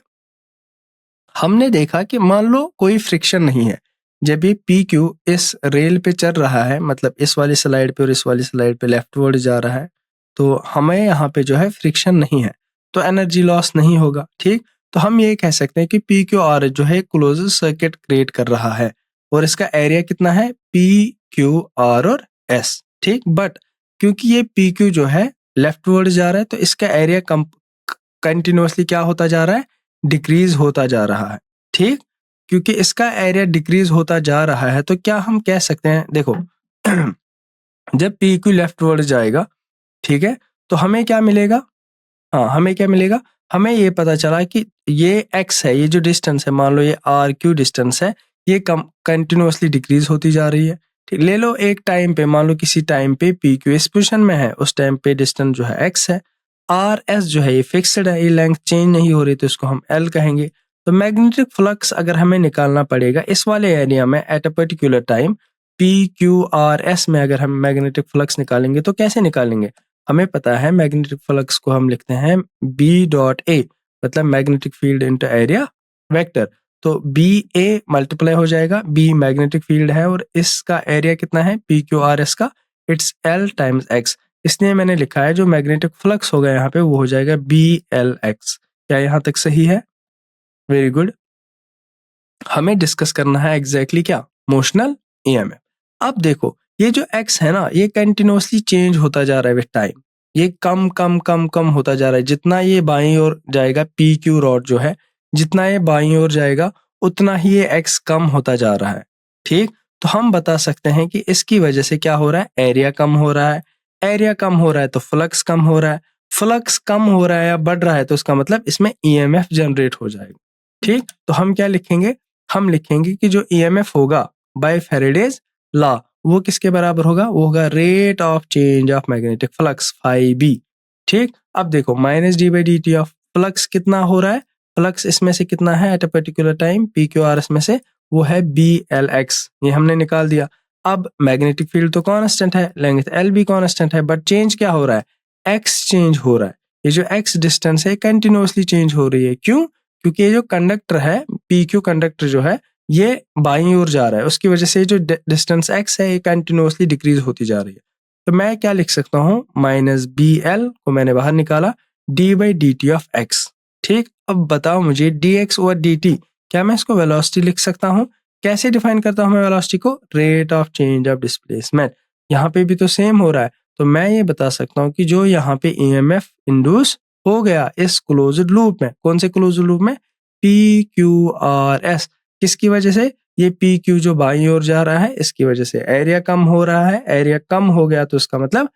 हमने देखा कि मान लो कोई फ्रिक्शन नहीं है, जब ये PQ इस रेल पे चल रहा है, मतलब इस वाली स्लाइड पे और इस वाली स्लाइड पे लेफ्टवर्ड जा रहा है, तो हमें यहाँ पे जो है फ्रिक्शन नहीं है, तो एनर्जी लॉस नहीं होगा। ठीक, तो हम ये कह सकते हैं कि PQR जो है क्लोज सर्किट क्रिएट कर रहा है और इसका एरिया कितना है, PQR और S। ठीक, बट क्योंकि ये PQ जो है लेफ्टवर्ड जा रहा है तो इसका एरिया कंटिन्यूअसली क्या होता जा रहा है, डिक्रीज होता जा रहा है। ठीक, क्योंकि इसका एरिया डिक्रीज होता जा रहा है तो क्या हम कह सकते हैं, देखो जब PQ लेफ्टवर्ड जाएगा, ठीक है, तो हमें क्या मिलेगा, हाँ हमें क्या मिलेगा, हमें ये पता चला कि ये x है, ये जो डिस्टेंस है, मान लो ये RQ डिस्टेंस है, ये कंटिन्यूअसली डिक्रीज होती जा रही है। ठीक, ले लो एक टाइम पे, मान लो किसी टाइम पे PQ इस पोजीशन में है, उस टाइम पे डिस्टेंस जो है x है, RS जो है ये फिक्स्ड है, ये लेंथ चेंज नहीं हो रही तो इसको हम L कहेंगे। तो मैग्नेटिक फ्लक्स अगर हमें निकालना पड़ेगा इस वाले एरिया में eight a particular time PQRS में, अगर हम मैग्नेटिक फ्लक्स निकालेंगे तो कैसे निकालेंगे, हमें पता है मैग्नेटिक फ्लक्स को हम लिखते हैं B.A, मतलब magnetic field into area vector. तो BA मल्टीप्लाई हो जाएगा, B मैग्नेटिक फील्ड है और इसका एरिया कितना है PQRS का, इट्स L टाइम्स X। इसलिए मैंने लिखा है जो मैग्नेटिक फ्लक्स होगा यहाँ पे वो हो जाएगा BLX। क्या यहाँ तक सही है, वेरी गुड। हमें डिस्कस करना है एग्जैक्टली क्या, मोशनल ईएमएफ। अब देखो ये जो x है ना, ये कंटिन्यूअसली चेंज होता जा रहा है विद टाइम, ये कम कम कम कम होता जा रहा है। जितना ये बाईं ओर जाएगा, PQ रॉड जो है, जितना ये बाईं ओर जाएगा उतना ही ये x कम होता जा रहा है। ठीक, तो हम बता सकते हैं कि इसकी वजह से क्या हो रहा है, एरिया कम हो रहा है। एरिया कम हो रहा है तो फ्लक्स कम हो रहा है, फ्लक्स कम हो रहा है या बढ़ रहा है तो उसका मतलब इसमें ईएमएफ जनरेट हो जाएगा। ठीक, तो हम क्या लिखेंगे, हम लिखेंगे कि जो ईएमएफ होगा बाय फैराडेज लॉ वो किसके बराबर होगा, वो होगा rate of change of magnetic flux phi B. ठीक, अब देखो minus D by D T of flux कितना हो रहा है, फ्लक्स इसमें से कितना है at a particular time, P Q R S में से वो है बी एल एक्स, ये हमने निकाल दिया। अब मैग्नेटिक फील्ड तो कांस्टेंट है, लेंथ एल भी कांस्टेंट है, बट चेंज क्या हो रहा है, एक्स चेंज हो रहा है। ये जो एक्स डिस्टेंस है कंटिन्यूअसली चेंज हो रही है, क्यों, क्योंकि ये जो कंडक्टर है पी क्यू कंडक्टर जो है ये बाईं ओर जा रहा है, उसकी वजह से जो डिस्टेंस एक्स है ये कंटिन्यूअसली डिक्रीज होती जा रही है। तो मैं क्या लिख सकता हूँ, माइनस बी एल को मैंने बाहर निकाला, D by D T of x. ठीक, अब बताओ मुझे डी एक्स और डी टी, क्या मैं इसको वेलोसिटी लिख सकता हूँ, कैसे डिफाइन करता हूँ मैं वेलोसिटी को, rate of change of displacement. यहाँ पे भी तो सेम हो रहा है, तो मैं ये बता सकता हूँ कि जो यहाँ पे ईएमएफ इंड्यूस हो गया इस क्लोज्ड लूप में, कौन से क्लोज्ड लूप में, पी क्यू आर एस, किसकी वजह से, ये पी क्यू जो बाईं ओर जा रहा है इसकी वजह से एरिया कम हो रहा है, एरिया कम हो गया तो इसका मतलब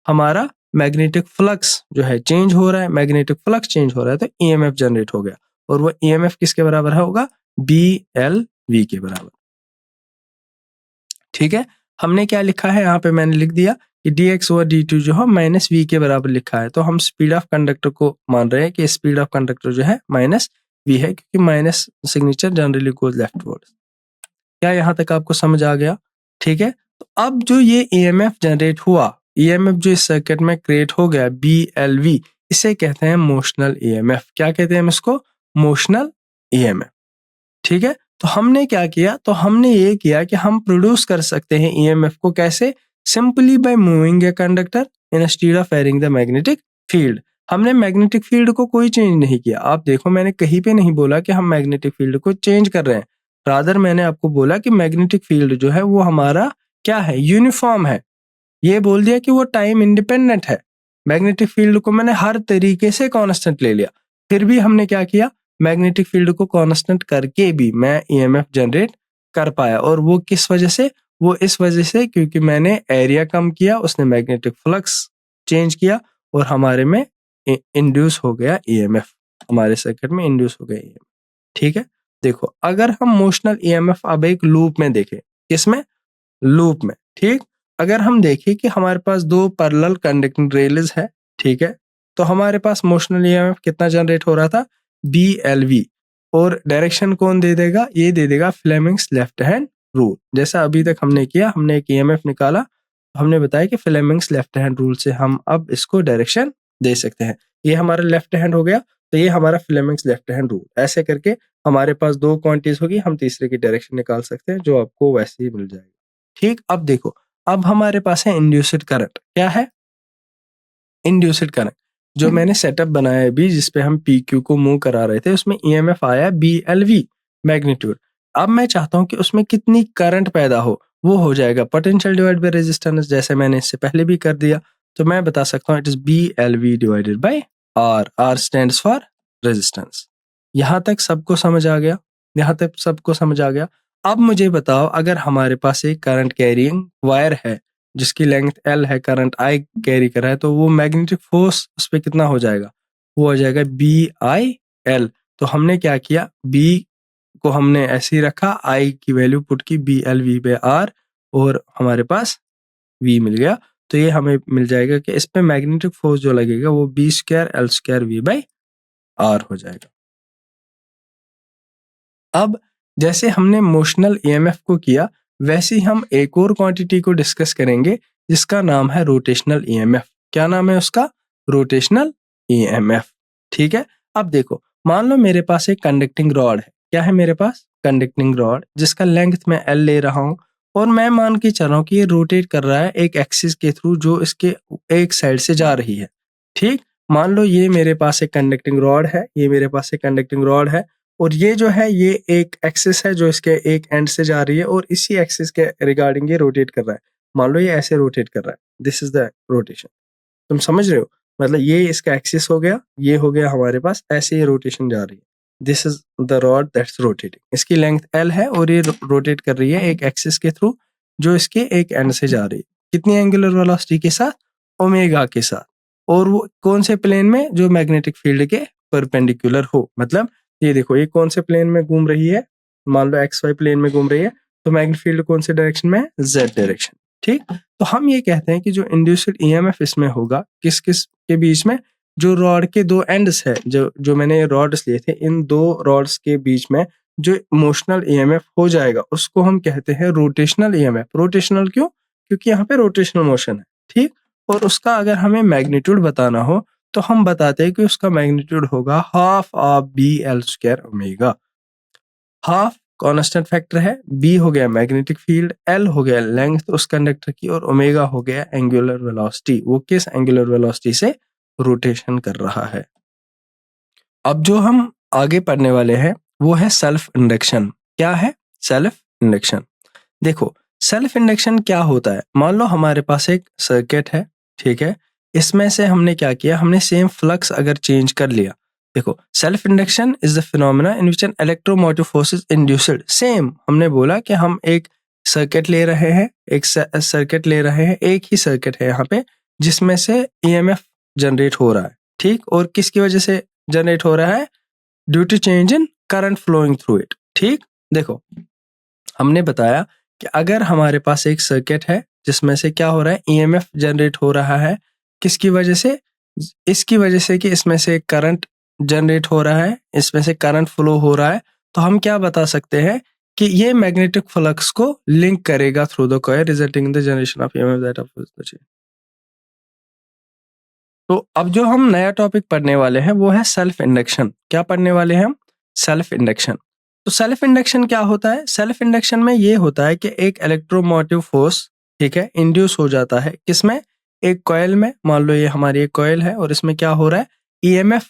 हमारा मैग्नेटिक फ्लक्स जो है चेंज हो रहा है, मैग्नेटिक फ्लक्स चेंज हो रहा है तो ईएमएफ जनरेट हो गया, और वो ईएमएफ किसके बराबर होगा, बी एल वी के बराबर। ठीक है, हमने क्या लिखा है यहाँ पे, मैंने लिख दिया कि D X over D T जो है माइनस वी के बराबर लिखा है, तो हम स्पीड ऑफ कंडक्टर को मान रहे हैं कि स्पीड ऑफ कंडक्टर जो है माइनस वी है, क्योंकि minus signature generally goes leftward. क्या यहाँ तक आपको समझ आ गया? ठीक है, तो अब जो ये ईएमएफ जनरेट हुआ, ईएमएफ जो इस सर्किट में क्रिएट हो गया BLV, इसे कहते हैं मोशनल ईएमएफ। क्या कहते हैं हम इसको, मोशनल ईएमएफ। ठीक है, तो हमने क्या किया, तो हमने ये किया कि हम प्रोड्यूस कर सकते हैं ईएमएफ को कैसे, simply by moving a conductor instead of wearing the magnetic field. हमने मैग्नेटिक फील्ड को कोई चेंज नहीं किया, आप देखो मैंने कहीं पे नहीं बोला कि हम मैग्नेटिक फील्ड को चेंज कर रहे हैं, रादर मैंने आपको बोला कि मैग्नेटिक फील्ड जो है वो हमारा क्या है, यूनिफॉर्म है। ये बोल दिया कि वो टाइम इंडिपेंडेंट है, मैग्नेटिक फील्ड को मैंने हर तरीके से कांस्टेंट ले लिया, फिर भी हमने क्या किया, मैग्नेटिक फील्ड को कांस्टेंट करके भी मैं ईएमएफ जनरेट कर पाया, और वो किस वजह से, वो इस वजह से क्योंकि मैंने एरिया कम किया, उसने मैग्नेटिक फ्लक्स चेंज किया और हमारे में इंड्यूस हो गया ईएमएफ, हमारे सर्किट में इंड्यूस हो गया ईएमएफ। ठीक है, देखो अगर हम मोशनल ईएमएफ अब एक लूप में देखें, किसमें, लूप में। ठीक, अगर हम देखें कि हमारे पास दो पैरेलल कंडक्टिंग रेल्स है, ठीक है, तो हमारे पास मोशनल ईएमएफ कितना जनरेट हो रहा था, BLV, और डायरेक्शन कौन दे देगा, ये दे देगा फ्लेमिंग्स लेफ्ट हैंड रूल। जैसा अभी तक हमने किया, हमने एक ईएमएफ निकाला, हमने बताया कि फ्लेमिंग्स लेफ्ट हैंड रूल से हम अब इसको डायरेक्शन दे सकते हैं। ये हमारा लेफ्ट हैंड हो गया, तो ये हमारा फ्लेमिंग्स लेफ्ट हैंड रूल, ऐसे करके हमारे पास दो क्वांटिटीज होगी, हम तीसरे की डायरेक्शन निकाल सकते हैं, जो आपको वैसे ही मिल जाएगा। ठीक, अब देखो, अब हमारे पास है इंड्यूस्ड करंट, क्या है, इंड्यूस्ड करंट, जो मैंने सेटअप बनाया है अभी, जिसपे हम PQ को मूव करा रहे थे, उसमें ईएमएफ आया BLV मैग्नीट्यूड। अब मैं चाहता हूं कि उसमें कितनी करंट पैदा हो, वो हो जाएगा पोटेंशियल डिवाइड बाय रेजिस्टेंस, जैसे मैंने इससे पहले भी कर दिया, तो मैं बता सकता हूं it is BLV divided by R, R stands for resistance. यहां तक सबको समझ आ गया, यहां तक सबको समझ आ गया। अब मुझे बताओ, अगर हमारे पास एक करंट कैरिंग वायर है जिसकी लेंथ L है, करंट I कैरी कर रहा है, तो वो मैग्नेटिक फोर्स उस पर कितना हो जाएगा, वो हो जाएगा BIL। तो हमने क्या किया, B को हमने ऐसे ही रखा, I की वैल्यू पुट की BLV बाय R, और हमारे पास V मिल गया। तो ये हमें मिल जाएगा कि इस पे मैग्नेटिक फोर्स जो लगेगा वो B square L square V by R हो जाएगा। अब जैसे हमने मोशनल ईएमएफ को किया, वैसे ही हम एक और क्वांटिटी को डिस्कस करेंगे जिसका नाम है रोटेशनल ईएमएफ। क्या नाम है उसका, रोटेशनल ईएमएफ। ठीक है, अब देखो, मान लो मेरे पास एक कंडक्टिंग रॉड है, क्या है मेरे पास, कंडक्टिंग रॉड, जिसका लेंथ मैं L ले रहा हूं, और मैं मान के चल रहा हूं कि ये रोटेट कर रहा है एक एक्सिस के थ्रू जो इसके एक साइड से जा रही है। ठीक, मान लो ये मेरे पास एक कंडक्टिंग रॉड है, ये मेरे पास एक कंडक्टिंग रॉड है, और ये जो है ये एक एक्सिस है जो इसके एक एंड से जा रही है, और इसी एक्सिस के रिगार्डिंग ये रोटेट कर रहा है। मान लो ये ऐसे रोटेट कर रहा है, दिस इज द रोटेशन, तुम समझ रहे हो, मतलब ये इसका एक्सिस हो गया, ये हो गया हमारे पास, ऐसे ये रोटेशन जा रही है, this is the rod that's rotating, इसकी लेंथ L है और ये रोटेट कर रही है एक एक्सिस के थ्रू जो इसके एक एंड से जा रही है, कितनी एंगुलर वेलोसिटी के साथ, ओमेगा के साथ, और वो कौन से प्लेन में, जो मैग्नेटिक फील्ड के परपेंडिकुलर हो। मतलब ये देखो, ये कौन से प्लेन में घूम रही है, मान लो एक्स वाई प्लेन में घूम रही है, तो मैग्नेटिक फील्ड कौन से डायरेक्शन में है, जेड डायरेक्शन। ठीक, तो हम ये कहते हैं कि जो इंड्यूस्ड ईएमएफ इसमें होगा किस किस के बीच में, जो रॉड के दो एंड्स है, जो मैंने रॉड्स लिए थे, इन दो रॉड्स के बीच में जो मोशनल ईएमएफ हो जाएगा उसको हम कहते हैं रोटेशनल ईएमएफ। रोटेशनल क्यों? क्योंकि यहाँ पे रोटेशनल मोशन है। ठीक, और उसका अगर हमें मैग्नीट्यूड बताना हो तो हम बताते हैं कि उसका मैग्नीट्यूड होगा half of B L square omega. Half constant factor है, बी हो गया मैग्नेटिक फील्ड, एल हो गया लेंथ उस कंडक्टर की, और ओमेगा हो गया एंगुलर वेलोसिटी, वो किस एंगुलर वेलोसिटी से रोटेशन कर रहा है। अब जो हम आगे पढ़ने वाले हैं वो है सेल्फ इंडक्शन। क्या है सेल्फ इंडक्शन? देखो, सेल्फ इंडक्शन क्या होता है। मान लो हमारे पास एक सर्किट है, ठीक है, इसमें से हमने क्या किया, हमने सेम फ्लक्स अगर चेंज कर लिया। देखो, self induction is the phenomena in which N electromotive force is induced. Same हमने बोला कि हम एक सर्किट ले रहे हैं, एक ही सर्किट है यहाँ पे जिसमें से ईएमएफ जनरेट हो रहा है। ठीक, और किसकी वजह से जनरेट हो रहा है? Due to change in current flowing through it. ठीक, देखो हमने बताया कि अगर हमारे पास एक सर्किट है जिसमें से क्या हो रहा है, ईएमएफ जनरेट हो रहा है, किसकी वजह से? इसकी वजह से कि इसमें से करंट जनरेट हो रहा है, इसमें से करंट फ्लो हो रहा है, तो हम क्या बता सकते हैं कि ये मैग्नेटिक फ्लक्स को लिंक करेगा through the coil resulting in the generation of EMF that of the chain. तो अब जो हम नया टॉपिक पढ़ने वाले हैं वो है सेल्फ इंडक्शन। क्या पढ़ने वाले हैं हम? Self induction. तो सेल्फ इंडक्शन क्या होता है? सेल्फ इंडक्शन में ये होता है कि एक इलेक्ट्रोमोटिव फोर्स, ठीक है, इंड्यूस हो जाता है किसमें? एक कॉइल में। मान लो ये हमारी एक कॉइल है और इसमें क्या हो रहा है, ईएमएफ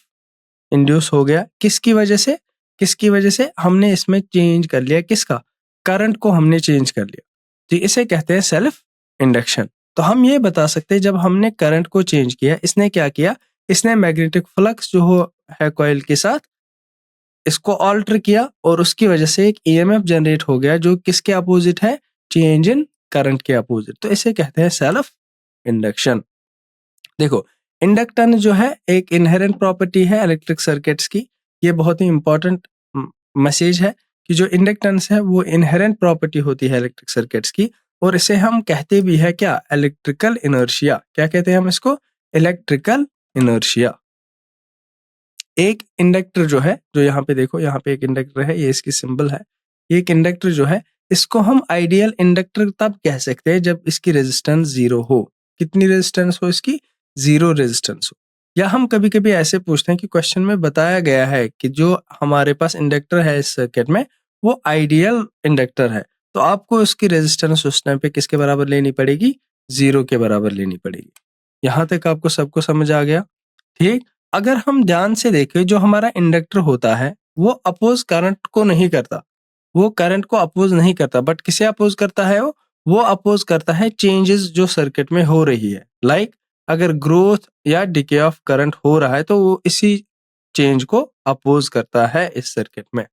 इंड्यूस हो गया। किसकी वजह से? किसकी वजह से? हमने इसमें चेंज कर लिया, किसका? करंट को हमने चेंज कर लिया। तो इसे कहते हैं सेल्फ इंडक्शन। तो हम ये बता सकते हैं जब हमने करंट को चेंज किया, इसने क्या किया, इसने मैग्नेटिक फ्लक्स जो है कॉइल के साथ, इसको ऑल्टर किया और उसकी वजह से एक ईएमएफ जनरेट हो गया जो किसके अपोजिट है? चेंज इन करंट के अपोजिट। तो इसे कहते हैं सेल्फ इंडक्शन। देखो, इंडक्टेंस जो है एक इनहेरेंट प्रॉपर्टी है इलेक्ट्रिक सर्किट्स की। ये बहुत ही इंपॉर्टेंट मैसेज है कि जो इंडक्टेंस है वो इनहेरेंट प्रॉपर्टी होती है इलेक्ट्रिक सर्किट्स की, और इसे हम कहते भी है क्या? Electrical inertia. क्या कहते हैं हम इसको? Electrical inertia. एक इंडक्टर जो है, जो यहाँ पे देखो, यहाँ पे एक इंडक्टर है, ये इसकी सिंबल है। एक इंडक्टर जो है इसको हम आइडियल इंडक्टर तब कह सकते हैं जब इसकी रेजिस्टेंस जीरो हो। कितनी रेजिस्टेंस हो इसकी? जीरो रेजिस्टेंस हो। या हम कभी कभी ऐसे पूछते हैं कि क्वेश्चन में बताया गया है कि जो हमारे पास इंडक्टर है इस सर्किट में वो आइडियल इंडक्टर है, तो आपको उसकी रेजिस्टेंस उस टाइम पे किसके बराबर लेनी पड़ेगी? जीरो के बराबर लेनी पड़ेगी। यहाँ तक आपको सबको समझ आ गया? ठीक, अगर हम ध्यान से देखें, जो हमारा इंडक्टर होता है वो अपोज करंट को नहीं करता, वो करंट को अपोज नहीं करता, बट किसे अपोज करता है? वो अपोज करता है चेंजेस जो सर्किट में हो रही है। लाइक अगर ग्रोथ या डिके ऑफ करंट हो रहा है तो वो इसी चेंज को अपोज करता है इस सर्किट में।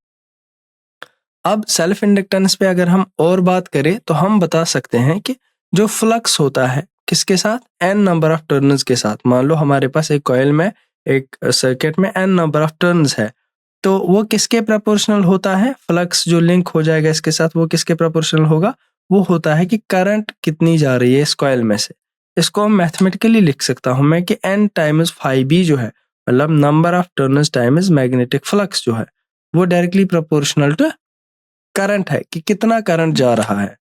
अब सेल्फ इंडक्टेंस पे अगर हम और बात करें तो हम बता सकते हैं कि जो फ्लक्स होता है किसके साथ? n नंबर ऑफ टर्न्स के साथ। मान लो हमारे पास एक कॉइल में, एक सर्किट में n नंबर ऑफ टर्न्स है, तो वो किसके प्रोपोर्शनल होता है? फ्लक्स जो लिंक हो जाएगा इसके साथ वो किसके प्रोपोर्शनल होगा? वो होता है कि करंट कितनी जा रही है इस कॉइल में से। इसको हम मैथमेटिकली लिख सकता हूं मैं कि n टाइम्स फाई बी जो है, मतलब number of turns times magnetic flux जो है, वो डायरेक्टली प्रोपोर्शनल टू करंट है कि कितना करंट जा रहा है।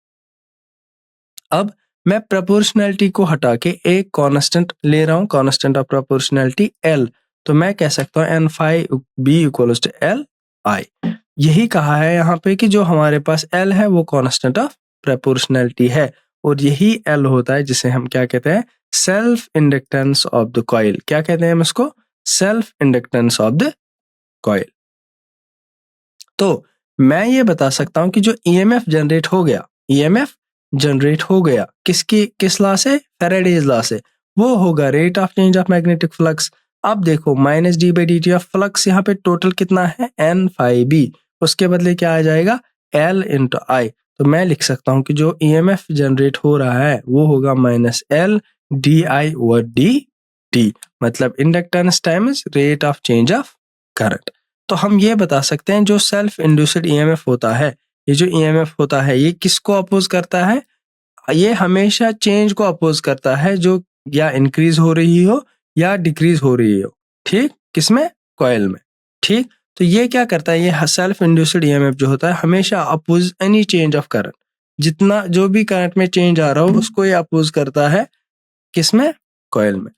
अब मैं प्रोपोर्शनैलिटी को हटा के एक कांस्टेंट ले रहा हूं, कांस्टेंट ऑफ प्रोपोर्शनैलिटी L, तो मैं कह सकता हूं n phi b equals to L I। यही कहा है यहाँ पे कि जो हमारे पास L है वो कांस्टेंट ऑफ प्रोपोर्शनैलिटी है, और यही L होता है जिसे हम क्या कहते हैं? Self inductance of the coil. क्या कहते हैं हम इसको? Self inductance of the coil. तो मैं ये बता सकता हूं कि जो ईएमएफ जनरेट हो गया, ईएमएफ जनरेट हो गया किस लॉ से? फैराडेज लॉ से। वो होगा rate of change of magnetic flux. अब देखो minus D by D T of flux यहाँ पे टोटल कितना है? n फाई बी, उसके बदले क्या आ जाएगा? L इंटू आई। तो मैं लिख सकता हूँ कि जो ईएमएफ जनरेट हो रहा है वो होगा माइनस L di/dt, मतलब inductance times rate of change of current. तो हम ये बता सकते हैं जो सेल्फ इंड्यूस्ड ईएमएफ होता है, ये जो ईएमएफ होता है ये किसको अपोज करता है? ये हमेशा चेंज को अपोज करता है जो या इंक्रीज हो रही हो या डिक्रीज हो रही हो, ठीक? किसमें? कॉइल में, ठीक? तो ये क्या करता है, ये सेल्फ इंड्यूस्ड ईएमएफ जो होता है हमेशा oppose any change of current, जितना जो भी करंट में चेंज आ रहा हो उसको ये अपोज करता है, किसमें? कॉइल में।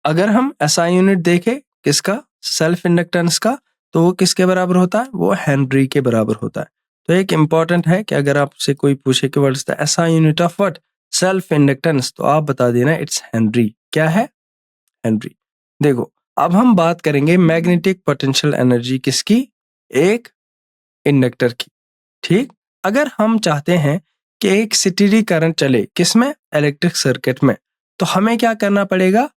अगर हम एसआई यूनिट देखें किसका? सेल्फ इंडक्टेंस का, तो वो किसके बराबर होता है? वो हेनरी के बराबर होता है। तो एक इंपॉर्टेंट है कि अगर आपसे कोई पूछे कि what is the SI unit of what? Self inductance, तो आप बता देना इट्स हेनरी। क्या है? हेनरी। देखो, अब हम बात करेंगे मैग्नेटिक पोटेंशियल एनर्जी किसकी? एक इंडक्टर की, ठीक? अगर हम चाहते हैं कि एक स्टेडी करंट चले किसमें? इलेक्ट्रिक सर्किट में, तो हमें क्या करना पड़ेगा?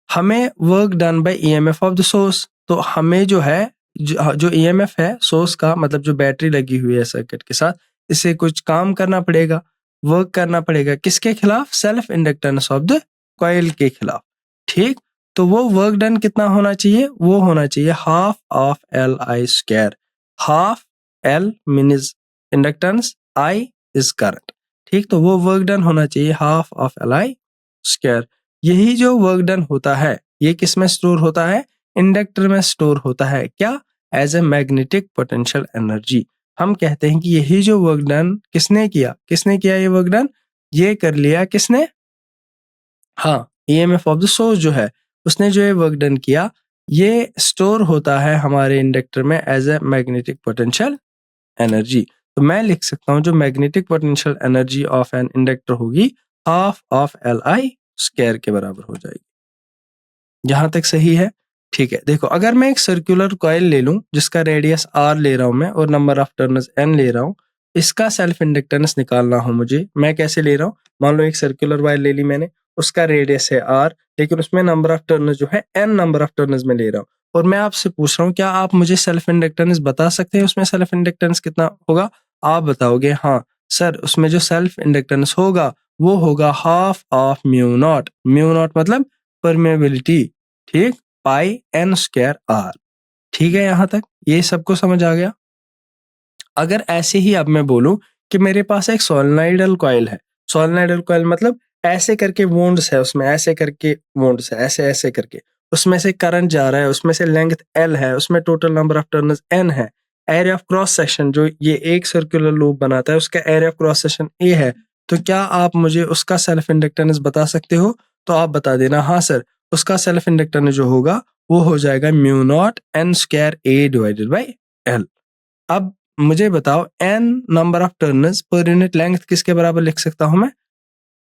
हमें work done by EMF of the source. तो हमें जो है जो ईएमएफ है सोर्स का, मतलब जो बैटरी लगी हुई है सर्किट के साथ, इससे कुछ काम करना पड़ेगा, वर्क करना पड़ेगा, किसके खिलाफ? Self inductance of the coil के खिलाफ, ठीक? तो वो वर्क डन कितना होना चाहिए? वो होना चाहिए half of L I square. Half L means inductance, I is current, ठीक? तो वो वर्क डन होना चाहिए half of L I square. यही जो वर्क डन होता है ये किस में स्टोर होता है? इंडक्टर में स्टोर होता है। क्या? As a magnetic potential energy. हम कहते हैं कि यही जो वर्क डन किसने किया? किसने किया ये वर्क डन? ये कर लिया किसने? हाँ, ईएमएफ ऑफ द सोर्स जो है उसने जो ये वर्क डन किया, ये स्टोर होता है हमारे इंडक्टर में as a magnetic potential energy. तो मैं लिख सकता हूँ जो magnetic potential energy of an inductor होगी half of L I square के बराबर हो जाएगी। यहां तक सही है? ठीक है। देखो, अगर मैं एक सर्कुलर कॉइल ले लूं जिसका रेडियस आर ले रहा हूं मैं और नंबर ऑफ टर्न्स एन ले रहा हूं, इसका सेल्फ इंडक्टेंस निकालना हो मुझे, मैं कैसे ले रहा हूं? मान लो एक सर्कुलर वायर ले ली मैंने, उसका रेडियस है आर, लेकिन उसमें नंबर ऑफ टर्न्स जो है एन नंबर ऑफ टर्न्स में ले रहा हूं, और मैं आपसे पूछ रहा हूँ क्या आप मुझे सेल्फ इंडक्टेंस बता सकते हैं उसमें सेल्फ इंडक्टेंस कितना होगा? आप बताओगे हाँ सर, उसमें जो सेल्फ इंडक्टेंस होगा वो होगा half of mu not. Mu naught मतलब परमेबिलिटी, ठीक? पाई एन स्क्वायर आर। ठीक है, यहां तक ये सबको समझ आ गया? अगर ऐसे ही अब मैं बोलूं कि मेरे पास एक सोलेनोइडल कॉइल है, सोलेनोइडल कॉइल मतलब ऐसे करके वोंड्स है उसमें, ऐसे करके वोंड्स है, ऐसे ऐसे करके उसमें से करंट जा रहा है, उसमें से लेंथ एल है, उसमें total number of turns N है, एरिया ऑफ क्रॉस सेक्शन जो ये एक सर्कुलर लूप बनाता है उसका area of cross section A है, तो क्या आप मुझे उसका सेल्फ इंडक्टेंस बता सकते हो? तो आप बता देना हाँ सर, उसका सेल्फ इंडक्टेंस जो होगा वो हो जाएगा mu naught N square A divided by L. अब मुझे बताओ N number of turns per unit length किसके बराबर लिख सकता हूं मैं?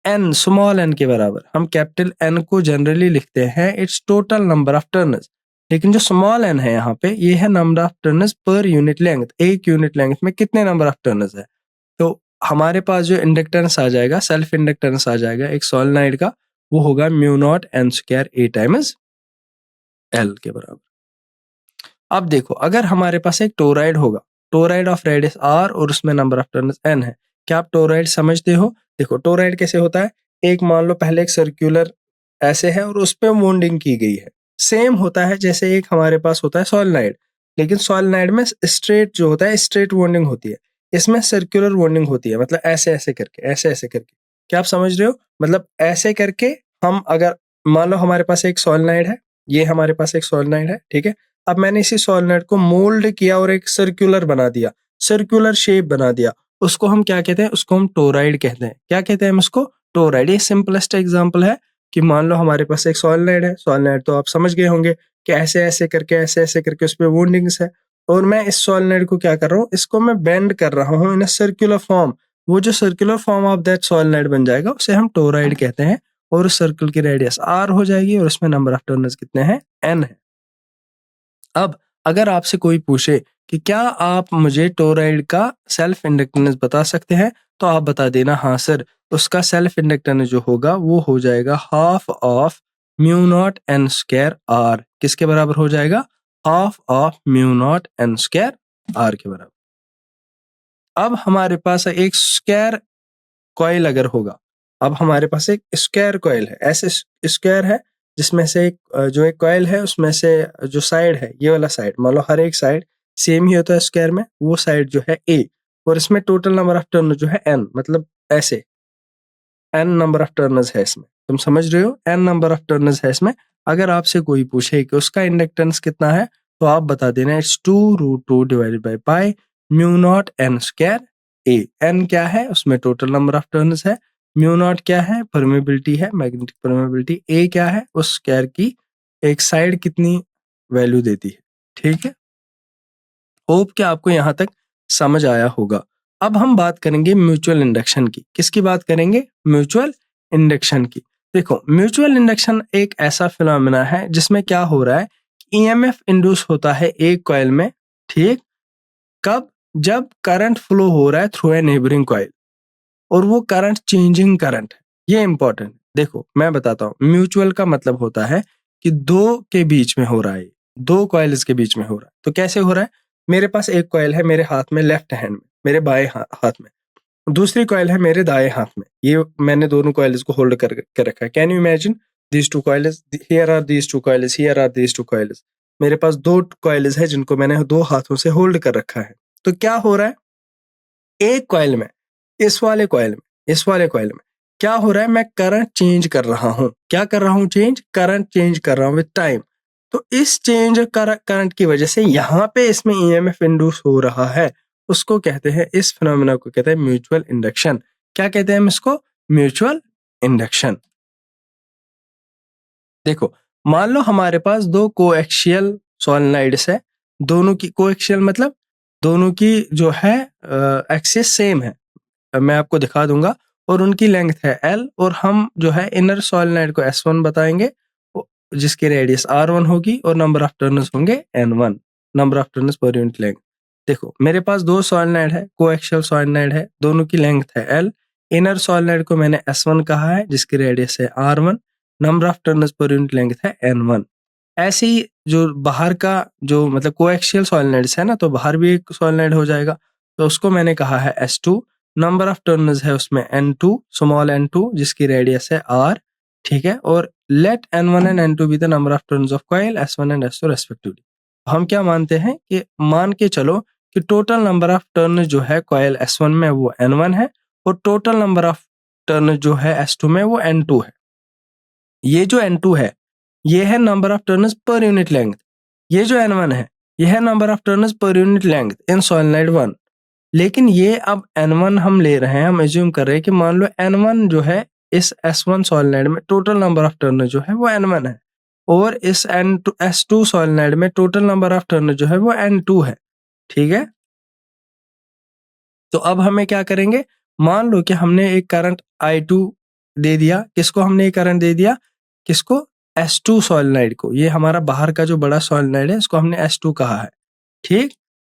एन, स्मॉल एन के बराबर। हम कैपिटल एन को जनरली लिखते हैं it's total number of turns, लेकिन जो स्मॉल एन है यहाँ पे ये है number of turns per unit length, एक यूनिट लेंथ में कितने नंबर ऑफ टर्न्स है। तो हमारे पास जो इंडक्टेंस आ जाएगा, सेल्फ इंडक्टेंस आ जाएगा एक सोलेनोइड का, वो होगा म्यू नॉट एन स्क्वायर ए टाइम्स एल के बराबर। अब देखो, अगर हमारे पास एक टोराइड होगा, टोराइड ऑफ रेडियस आर और उसमें नंबर ऑफ टर्न्स एन है, क्या आप टोराइड समझते हो? देखो टोराइड कैसे होता है, एक मान लो पहले एक सर्कुलर ऐसे है और उस पे वोंडिंग की गई है, सेम होता है जैसे एक हमारे पास होता है सोलेनोइड, लेकिन सोलेनोइड में स्ट्रेट जो होता है स्ट्रेट वोंडिंग होती है, इसमें सर्कुलर वोंडिंग होती है, मतलब ऐसे ऐसे करके, ऐसे ऐसे करके। क्या आप समझ रहे हो? मतलब ऐसे करके हम अगर मान लो हमारे पास एक सोलेनोइड है, ये हमारे पास एक सोलेनोइड है, ठीक है? अब मैंने इसी सोलेनोइड को मोल्ड किया और एक सर्कुलर बना दिया, सर्कुलर शेप बना दिया, उसको हम क्या कहते हैं? उसको हम टोराइड कहते हैं। क्या कहते हैं हम उसको? टोराइड। ये सिंपलेस्ट एग्जांपल है कि मान लो हमारे पास एक सोलेनोइड है, सोलेनोइड तो आप समझ गए होंगे कि ऐसे ऐसे करके, ऐसे ऐसे करके उस पे वोंडिंग्स है, और मैं इस सोलेनोइड को क्या कर रहा हूँ, इसको मैं बेंड कर रहा हूँ इन अ सर्कुलर फॉर्म। वो जो circular form of that solenoid बन जाएगा उसे हम टोराइड कहते हैं, और उस सर्कल की रेडियस आर हो जाएगी और उसमें नंबर ऑफ टर्न्स कितने हैं? एन है। अब अगर आपसे कोई पूछे कि क्या आप मुझे टोराइड का सेल्फ इंडक्टेंस बता सकते हैं, तो आप बता देना हाँ सर, उसका सेल्फ इंडक्टेंस जो होगा वो हो जाएगा half of mu naught N square R. किसके बराबर हो जाएगा? Half of mu naught N square R के बराबर। अब हमारे पास एक स्क्वायर कॉइल अगर होगा, अब हमारे पास एक स्क्वायर कॉइल है, ऐसे स्क्वायर है जिसमें से जो एक कॉइल है उसमें से जो साइड है, ये वाला साइड, मान लो हर एक साइड सेम ही होता है स्क्वायर में, वो साइड जो है ए, और इसमें टोटल नंबर ऑफ टर्न जो है एन, मतलब ऐसे एन नंबर ऑफ टर्नस है इसमें, तुम समझ रहे हो, एन नंबर ऑफ टर्नस है इसमें। अगर आपसे कोई पूछे कि उसका इंडक्टेंस कितना है, तो आप बता देना it's 2√2 divided by pi mu naught N square A. N क्या है, उसमें टोटल नंबर ऑफ टर्न्स है, म्यू नॉट क्या है, परमेबिलिटी है, मैग्नेटिक परमेबिलिटी, ए क्या है, उस स्क्वायर की एक साइड कितनी वैल्यू देती है। ठीक है, होप कि आपको यहां तक समझ आया होगा। अब हम बात करेंगे म्यूचुअल इंडक्शन की। किसकी बात करेंगे, म्यूचुअल इंडक्शन की। देखो, म्यूचुअल इंडक्शन एक ऐसा फिनोमेना है जिसमें क्या हो रहा है, ईएमएफ इंड्यूस होता है एक कॉइल में, ठीक, कब, जब करंट फ्लो हो रहा है थ्रू ए नेबरिंग कॉइल, और वो करंट चेंजिंग करंट है। ये इंपॉर्टेंट, देखो मैं बताता हूँ, म्यूचुअल का मतलब होता है कि दो के बीच में हो रहा है, दो कॉइल्स के बीच में हो रहा है। तो कैसे हो रहा है, मेरे पास एक कॉइल है मेरे हाथ में, लेफ्ट हैंड में, मेरे बाएं हाथ में, दूसरी कॉइल है मेरे दाएं हाथ में, ये मैंने दोनों कॉइल्स को होल्ड करके रखा है। Can you imagine these two coils, here are these two coils, here are these two coils. मेरे पास दो कॉइल्स है जिनको मैंने दो हाथों से होल्ड कर रखा है। तो क्या हो रहा है, एक कॉइल में, इस वाले कॉइल में, इस वाले कॉइल में क्या हो रहा है, मैं करंट चेंज कर रहा हूं। क्या कर रहा हूं, चेंज, करंट चेंज कर रहा हूं विद टाइम। तो इस चेंज करंट की वजह से यहाँ पे इसमें ईएमएफ इंड्यूस हो रहा है, उसको कहते हैं, इस फिनोमेना को कहते हैं म्यूचुअल इंडक्शन। क्या कहते हैं हम इसको, म्यूचुअल इंडक्शन। देखो, मान लो हमारे पास दो कोएक्सियल सॉलिनॉइड्स है, दोनों की कोएक्सियल मतलब दोनों की जो है एक्सिस सेम है, मैं आपको दिखा दूंगा, और उनकी लेंथ है L, और हम जो है इनर सॉलिनॉइड को S1 बताएंगे, जिसकी रेडियस R1 होगी, और नंबर ऑफ टर्न्स होंगे N1, number of turns per unit length. देखो, मेरे पास दो सॉलिनॉइड है, कोएक्सियल सॉलिनॉइड है, दोनों की लेंथ है L, इनर सॉलिनॉइड को मैंने S1 कहा है जिसकी रेडियस है R1, number of turns per unit length है N1। ऐसे ही जो बाहर का जो मतलब कोएक्सियल सॉलिनॉइड्स है ना, तो बाहर भी एक सॉलिनॉइड हो जाएगा, तो उसको मैंने कहा है S2, नंबर ऑफ टर्न्स है उसमें N2, स्मॉल n2, जिसकी रेडियस है R, ठीक है, और let N1 and N2 be the number of turns of coil S1 and S2 respectively. हम क्या मानते हैं कि मान के चलो कि टोटल नंबर ऑफ टर्न जो है कॉइल S1 में वो N1 है, और टोटल नंबर ऑफ टर्न जो है S2 में वो N2 है। ये जो N2 है, ये है number of turns per unit length, ये जो N1 है, ये है number of turns per unit length in solenoid 1। लेकिन ये अब N1 हम ले रहे हैं, हम एज्यूम कर रहे हैं कि मान लो N1 जो है इस S1 सॉलिनॉइड में टोटल नंबर ऑफ टर्न जो है वो N1 है, और इस N2 S2 सॉलिनॉइड में टोटल नंबर ऑफ टर्न जो है वो N2 है। ठीक है, तो अब हमें क्या करेंगे, मान लो कि हमने एक करंट I2 दे दिया, किसको हमने एक करंट दे दिया, किसको, S2 सॉलिनॉइड को, ये हमारा बाहर का जो बड़ा सॉलिनॉइड है इसको हमने S2 कहा है। ठीक,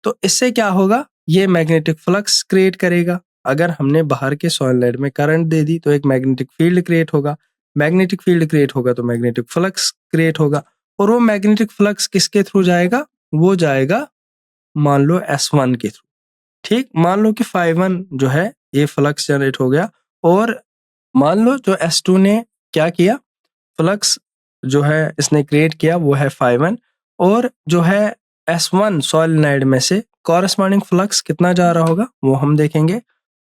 तो इससे क्या होगा, ये मैग्नेटिक फ्लक्स क्रिएट करेगा। अगर हमने बाहर के सॉलिनॉइड में करंट दे दी तो एक मैग्नेटिक फील्ड क्रिएट होगा, मैग्नेटिक फील्ड क्रिएट होगा तो मैग्नेटिक फ्लक्स क्रिएट होगा, और वो मैग्नेटिक फ्लक्स किसके थ्रू जाएगा, वो जाएगा मान लो S1 के थ्रू। ठीक, मान लो कि phi1 जो है ये फ्लक्स जनरेट हो गया, और मान लो जो S2 ने क्या किया, फ्लक्स जो है इसने क्रिएट किया वो है phi1, और जो है S1 सॉलिनॉइड में से कॉरस्पॉन्डिंग फ्लक्स कितना जा रहा होगा वो हम देखेंगे।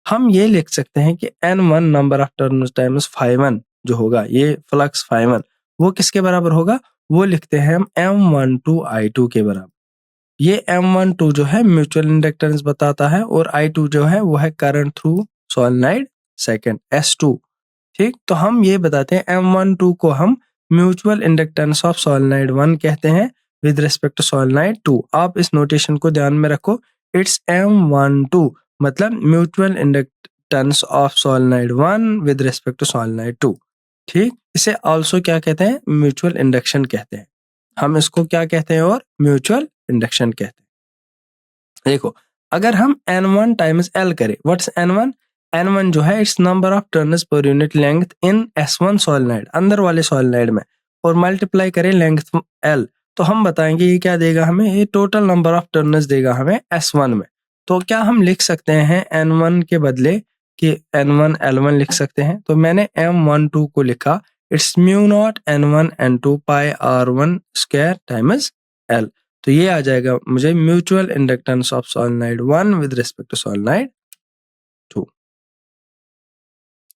हम ये लिख सकते हैं कि N1 number of turns times phi1 जो होगा, ये फ्लक्स phi1 वो किसके बराबर होगा, वो लिखते हैं हम M12I2 के बराबर। ये M12 जो है म्यूचुअल इंडक्टेंस बताता है, और I2 जो है वो है current through solenoid second S2। ठीक, तो हम ये बताते हैं M12 को हम म्यूचुअल इंडक्टेंस ऑफ सॉलिनॉइड 1 कहते हैं विद रिस्पेक्ट टू सॉलिनॉइड 2। आप इस नोटेशन को ध्यान में रखो, इट्स M12 मतलब mutual inductance of solenoid 1 with respect to solenoid 2। ठीक, इसे आल्सो क्या कहते हैं, म्यूचुअल इंडक्शन कहते हैं। हम इसको क्या कहते हैं, और म्यूचुअल इंडक्शन कहते हैं। देखो, अगर हम N1 टाइम्स L करें, व्हाट्स N1, N1 जो है it's number of turns per unit length in S1 solenoid, अंदर वाले सॉलिनॉइड में, और मल्टीप्लाई करें लेंथ L, तो हम बताएंगे ये क्या देगा हमें, ये टोटल नंबर ऑफ टर्न्स देगा हमें S1 में। तो क्या हम लिख सकते हैं N1 के बदले कि N1 L1 लिख सकते हैं, तो मैंने M12 को लिखा it's mu not N1 N2 pi R1 square times L। तो ये आ जाएगा मुझे mutual inductance of solenoid 1 with respect to solenoid 2।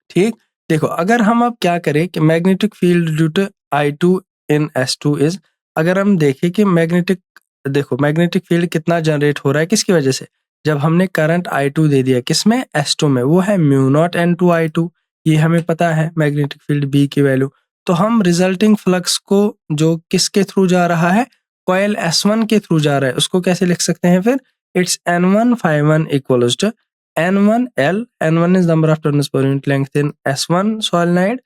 ठीक, देखो अगर हम अब क्या करें कि magnetic field due to I2 in S2 is, अगर हम देखें कि मैग्नेटिक फील्ड कितना जनरेट हो रहा है किसकी वजह से, जब हमने करंट I2 दे दिया किसमें, S2 में, वो है म्यू नॉट N2 I2, ये हमें पता है मैग्नेटिक फील्ड B की वैल्यू। तो हम रिजल्टिंग फ्लक्स को जो किसके थ्रू जा रहा है, कॉइल S1 के थ्रू जा रहा है, उसको कैसे लिख सकते हैं फिर, it's N1 Φ1 equals to N1L, N1 is number of turns per unit length in S1 solenoid,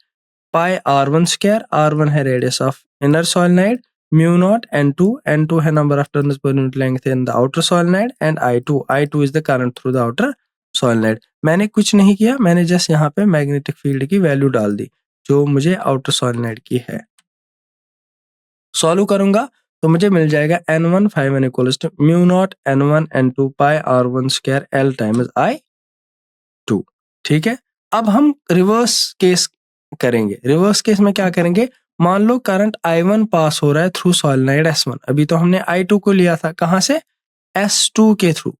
pi R1 square, R1 है radius of inner solenoid, mu naught N2, N2 है number of turns per unit length in the outer solenoid, and I2 is the current through the outer solenoid। मैंने कुछ नहीं किया, मैंने just यहाँ पे magnetic field की वैल्यू डाल दी जो मुझे आउटर solenoid की है। सॉल्व करूंगा तो मुझे मिल जाएगा N1 Φ1 equals to mu not N1 N2 pi R1 square L times I2। ठीक है, अब हम रिवर्स केस करेंगे। रिवर्स केस में क्या करेंगे, मान लो करंट I1 पास हो रहा है थ्रू सोलेनोइड S1, अभी तो हमने I2 को लिया था कहां से, S2 के थ्रू,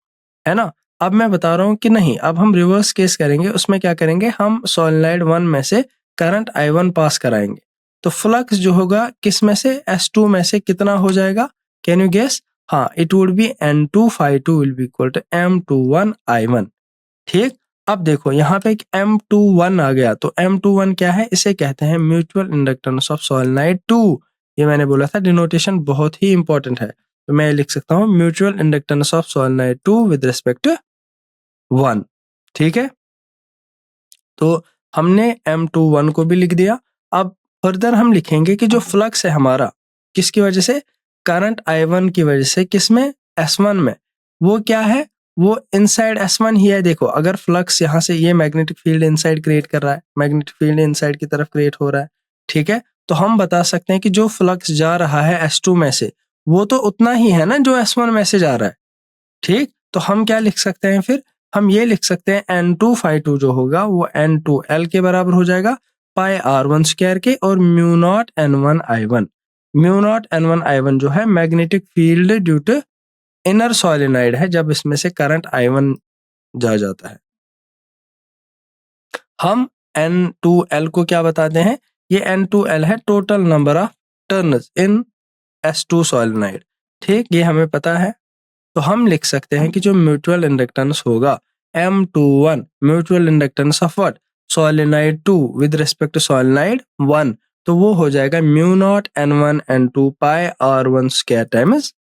है ना। अब मैं बता रहा हूं कि नहीं, अब हम रिवर्स केस करेंगे, उसमें क्या करेंगे, हम सोलेनोइड 1 में से करंट I1 पास कराएंगे, तो फ्लक्स जो होगा किस में से, S2 में से कितना हो जाएगा, कैन यू गेस, हाँ, it would be N2 Φ2 will be equal to M21 I1। ठीक, अब देखो यहाँ पे एक M21 आ गया, तो M21 क्या है, इसे कहते हैं म्यूचुअल इंडक्टेंस ऑफ सोलेनोइड 2। ये मैंने बोला था डिनोटेशन बहुत ही इंपॉर्टेंट है, तो मैं लिख सकता हूँ mutual inductance of solenoid 2 with respect to 1। ठीक है, तो हमने M21 को भी लिख दिया। अब फर्दर हम लिखेंगे कि जो फ्लक्स है हमारा किसकी वजह से, करंट I1 की वजह से, किसमें, S1 में, वो क्या है, वो इनसाइड S1 ही है। देखो अगर फ्लक्स यहाँ से, ये मैग्नेटिक फील्ड इनसाइड क्रिएट कर रहा है, मैग्नेटिक फील्ड इनसाइड की तरफ क्रिएट हो रहा है, ठीक है, तो हम बता सकते हैं कि जो फ्लक्स जा रहा है S2 में से, वो तो उतना ही है ना जो S1 में से जा रहा है। ठीक, तो हम क्या लिख सकते हैं फिर, हम ये लिख सकते हैं N2 Φ2 जो होगा वो N2L के बराबर हो जाएगा पाई R1 स्क्वायर के, और mu naught N1 I1। Mu naught N1 I1 जो है magnetic field due to inner solenoid है, जब इसमें से करंट I1 जा जाता है। हम N2L को क्या बताते हैं, ये N2L है total number of turns in S2 solenoid. ठीक, ये हमें पता है, तो हम लिख सकते हैं कि जो म्यूचुअल इंडक्टेंस होगा M21, mutual inductance of what, solenoid 2 with respect to solenoid 1, तो वो हो जाएगा mu not N1 N2 pi R1 square times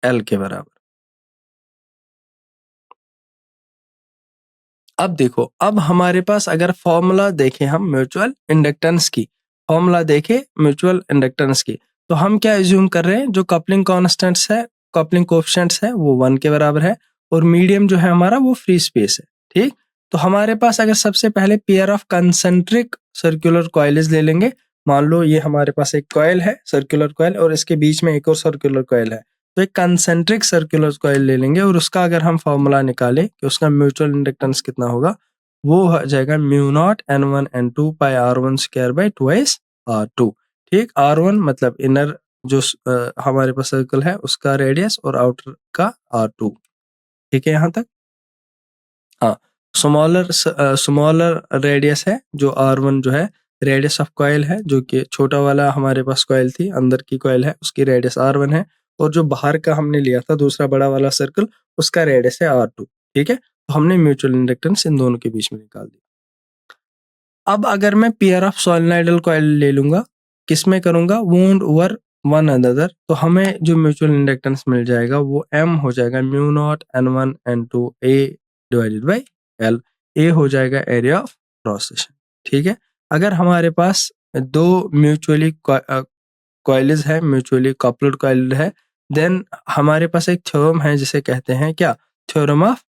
L के बराबर। अब देखो, अब हमारे पास अगर फॉर्मूला देखें हम म्यूचुअल इंडक्टेंस की, फॉर्मूला देखें म्यूचुअल इंडक्टेंस की, तो हम क्या एज्यूम कर रहे हैं, जो कपलिंग कांस्टेंट्स है, कपलिंग कोएफिशिएंट्स है, वो 1 के बराबर है, और मीडियम जो है हमारा वो फ्री स्पेस है। ठीक, तो हमारे पास अगर सबसे पहले pair of concentric circular coils ले लेंगे, मान लो ये हमारे पास एक कॉइल है, सर्कुलर कॉइल, और इसके बीच में एक और सर्कुलर कॉइल है, तो एक कंसेंट्रिक सर्कुलर कॉइल ले लेंगे, और उसका अगर हम फॉर्मूला निकालें कि उसका म्यूचुअल इंडक्टेंस कितना होगा, वो हो जाएगा mu not N1 N2 pi R1 square by twice R2। ठीक, R1 मतलब इनर जो हमारे पास सर्कल है उसका रेडियस, और आउटर का R2। ठीक है यहाँ तक, हाँ, स्मॉलर रेडियस है जो R1 जो है रेडियस ऑफ कॉइल है, जो कि छोटा वाला हमारे पास कॉइल थी, अंदर की कॉइल है, उसकी रेडियस R1 है, और जो बाहर का हमने लिया था दूसरा बड़ा वाला सर्कल, उसका रेडियस है R2। ठीक है, तो हमने म्यूचुअल इंडक्टेंस इन दोनों के बीच में निकाल दिया। अब अगर मैं पेयर ऑफ सोलेनोइडल कॉइल ले लूंगा, किसमें करूंगा, वुंड ओवर वन अनदर, तो हमें जो म्यूचुअल इंडक्टेंस मिल जाएगा वो M हो जाएगा mu not N1 N2 A divided by L। ए हो जाएगा एरिया ऑफ क्रॉस सेक्शन। ठीक है, अगर हमारे पास दो म्यूचुअली कॉइल्स है, म्यूचुअली कपल्ड कॉइल है, देन हमारे पास एक थ्योरम है जिसे कहते हैं क्या, थ्योरम ऑफ